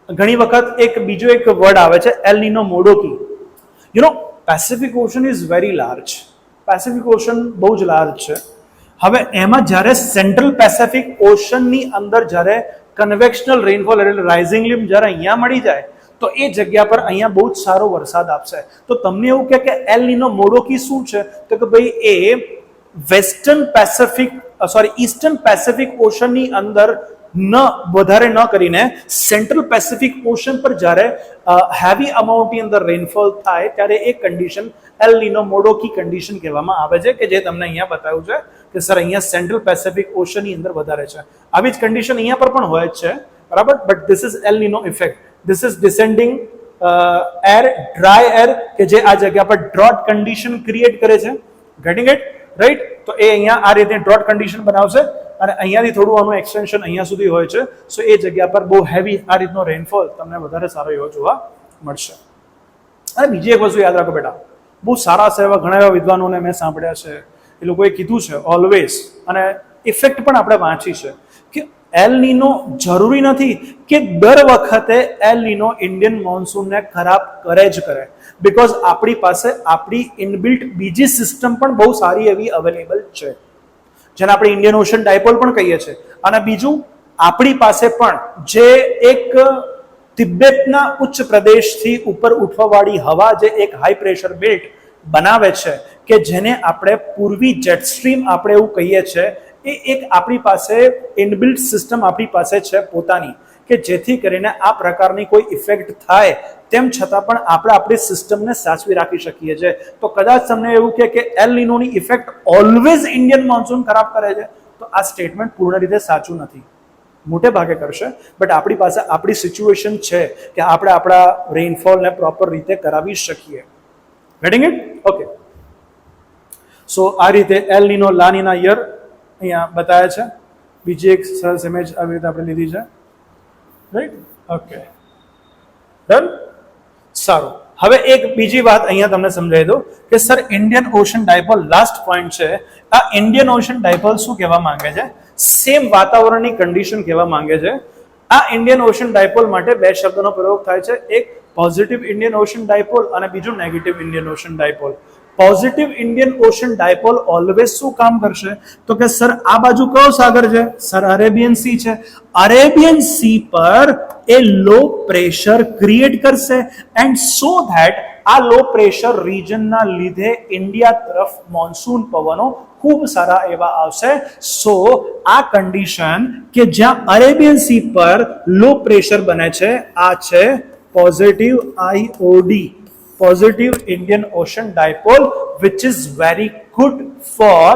ઘણી વખત બીજો એક વર્ડ આવે છે El Nino Modoki. You know, Pacific ocean is very large. Pacific ocean બહુ જ લાર્જ છે. હવે એમાં જ્યારે સેન્ટ્રલ પેસિફિક ઓશનની અંદર જ્યારે કન્વેક્શનલ રેનફોલ એટલે રાઇઝિંગ લિમ જ્યારે અહીંયા મળી જાય તો એ જગ્યા પર અહીંયા બહુ જ સારો વરસાદ આપશે. તો તમને એવું કે એલ નીનો મોડોકી શું છે? તો કે ભાઈ એ ઈસ્ટર્ન પેસિફિક ઓશનની અંદર વધારે ન કરીને સેન્ટ્રલ પેસિફિક ઓશન પર જ્યારે હેવી અમાઉન્ટની અંદર રેનફોલ થાય ત્યારે એ કન્ડિશન એલ નીનો મોડોકી કન્ડિશન કહેવામાં આવે છે, કે જે તમને અહીંયા બતાવ્યું છે કે સર અહીંયા સેન્ટ્રલ પેસિફિક ઓશનની અંદર વધારે છે. આવી જ કન્ડિશન અહીંયા પર પણ હોય જ છે, બરાબર? But this is L Nino effect. This is descending air, dry air, કે જે આ જગ્યા પર ડ્રોટ કન્ડિશન ક્રિએટ કરે છે. Getting it? રાઈટ? તો એ અહીંયા આ રીતે ડ્રોટ કન્ડિશન બનાવશે અને અહીંયાથી થોડું આનું એક્સટેન્શન અહીંયા સુધી હોય છે. સો એ જગ્યા પર બહુ હેવી આ રીતનો રેનફોલ તમને વધારે સારો એવો જોવા મળશે. અને બીજી એક વસ્તુ યાદ રાખો બેટા, બહુ સારા છે એવા ઘણા એવા વિદ્વાનોને મેં સાંભળ્યા છે, એ લોકોએ કીધું છે ઓલવેઝ, અને ઇફેક્ટ પણ આપણે વાંચી છે કે એલ નીનો જરૂરી નથી કે દર વખતે એલ નીનો ઇન્ડિયન મોન્સૂનને ખરાબ કરે જ કરે. બીકોઝ આપણી પાસે આપણી ઇનબિલ્ટ બીજી સિસ્ટમ પણ બહુ સારી એવી અવેલેબલ છે, જેને આપણે ઇન્ડિયન ઓશન ડાયપોલ પણ કહીએ છીએ. અને બીજું, આપણી પાસે પણ જે એક તિબેટના ઉચ્ચ પ્રદેશથી ઉપર ઉઠવાવાળી હવા જે એક હાઈ પ્રેશર બેલ્ટ બનાવે છે, કે જેને આપણે પૂર્વી જેટ સ્ટ્રીમ આપણે એવું કહીએ છીએ, એ એક આપણી પાસે ઇનબિલ્ટ સિસ્ટમ આપણી પાસે છે પોતાની, કે જેથી કરીને આ પ્રકારની કોઈ ઇફેક્ટ થાય તેમ છતાં પણ આપણે આપણી સિસ્ટમને સાચવી રાખી શકીએ છીએ. તો કદાચ તમને એવું કે એલ નિનોની ઇફેક્ટ ઓલવેઝ ઇન્ડિયન મોન્સૂન ખરાબ કરે છે, તો આ સ્ટેટમેન્ટ પૂર્ણ રીતે સાચું નથી. મોટે ભાગે કરશે, બટ આપણી પાસે આપણી સિચ્યુએશન છે કે આપણે આપણા રેઇનફોલને પ્રોપર રીતે કરાવી શકીએ. Gating it? ઓકે. સો આ રીતે L Nino La Nina year અહીંયા બતાવ્યા છે. બીજી એક સરસ ઇમેજ આવી રીતે આપણે લીધી છે. રાઈટ? Okay, done. સારું. હવે એક બીજી વાત અહીંયા તમને સમજાવી દઉં કે sir Indian Ocean dipole last point છે. આ ઇન્ડિયન ઓશન ડાયપોલ શું કહેવા માંગે છે? સેમ વાતાવરણની કન્ડિશન કહેવા માંગે છે. આ ઇન્ડિયન ઓશન ડાયપોલ માટે બે શબ્દનો પ્રયોગ થાય છે. એક પોઝિટિવ ઇન્ડિયન ઓશન ડાયપોલ અને બીજું negative Indian Ocean dipole. Positive Indian Ocean dipole always શું કામ કરશે? તો કે સર આ બાજુ કયો સાગર છે? સર અરેબિયન સી છે. અરેબિયન સી પર એ લો પ્રેશર ક્રિએટ કરશે એન્ડ સો ધેટ આ લો પ્રેશર રીજનના લીધે ઇન્ડિયા તરફ મોન્સૂન પવનો ખૂબ સારા એવા આવશે. સો આ કન્ડિશન કે જ્યાં અરેબિયન સી પર લો પ્રેશર બને છે, આ છે positive આઈઓડી, positive Indian Ocean dipole, which is very good for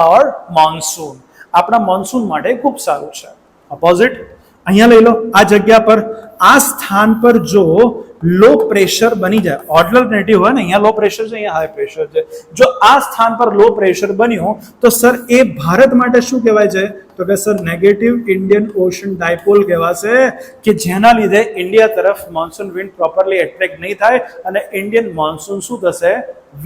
our monsoon. આપણા મોન્સૂન માટે ખૂબ સારું છે. ઓપોઝિટ અહીંયા લઈ લો. આ જગ્યા પર આ સ્થાન પર જો લો પ્રેશર બની જાય, ઓલ્ટરનેટિવ હોય ને, અહીંયા લો પ્રેશર છે, અહીંયા હાઈ પ્રેશર છે. જો આ સ્થાન પર લો પ્રેશર બન્યું તો સર એ ભારત માટે શું કહેવાય છે? તો કે sir negative Indian Ocean dipole કહેવાશે, કે જેના લીધે ઇન્ડિયા તરફ મોન્સૂન વિન્ડ પ્રોપરલી એટ્રેક્ટ નહીં થાય અને ઇન્ડિયન મોન્સૂન શું થશે?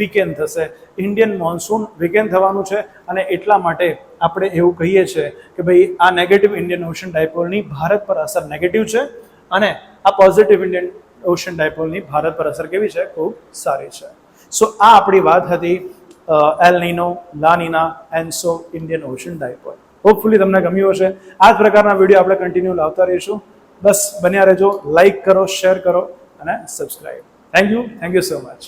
વીકેન થશે. ઇન્ડિયન મોન્સૂન વીકેન થવાનું છે અને એટલા માટે આપણે એવું કહીએ છીએ કે ભાઈ આ નેગેટિવ ઇન્ડિયન ઓશન ડાયપોલની ભારત પર અસર નેગેટિવ છે અને આ પોઝિટિવ ઇન્ડિયન ઓશન ડાયપોલની ભારત પર અસર કેવી છે? ખૂબ સારી છે. સો આ આપણી વાત હતી El Nino, La Nina and so Indian Ocean dipole. Hopefully તમને ગમ્યું હશે. આ જ પ્રકારના વિડીયો આપણે કન્ટિન્યુ લાવતા રહીશું. બસ બન્યા રહેજો, લાઈક કરો, શેર કરો અને subscribe. Thank you so much.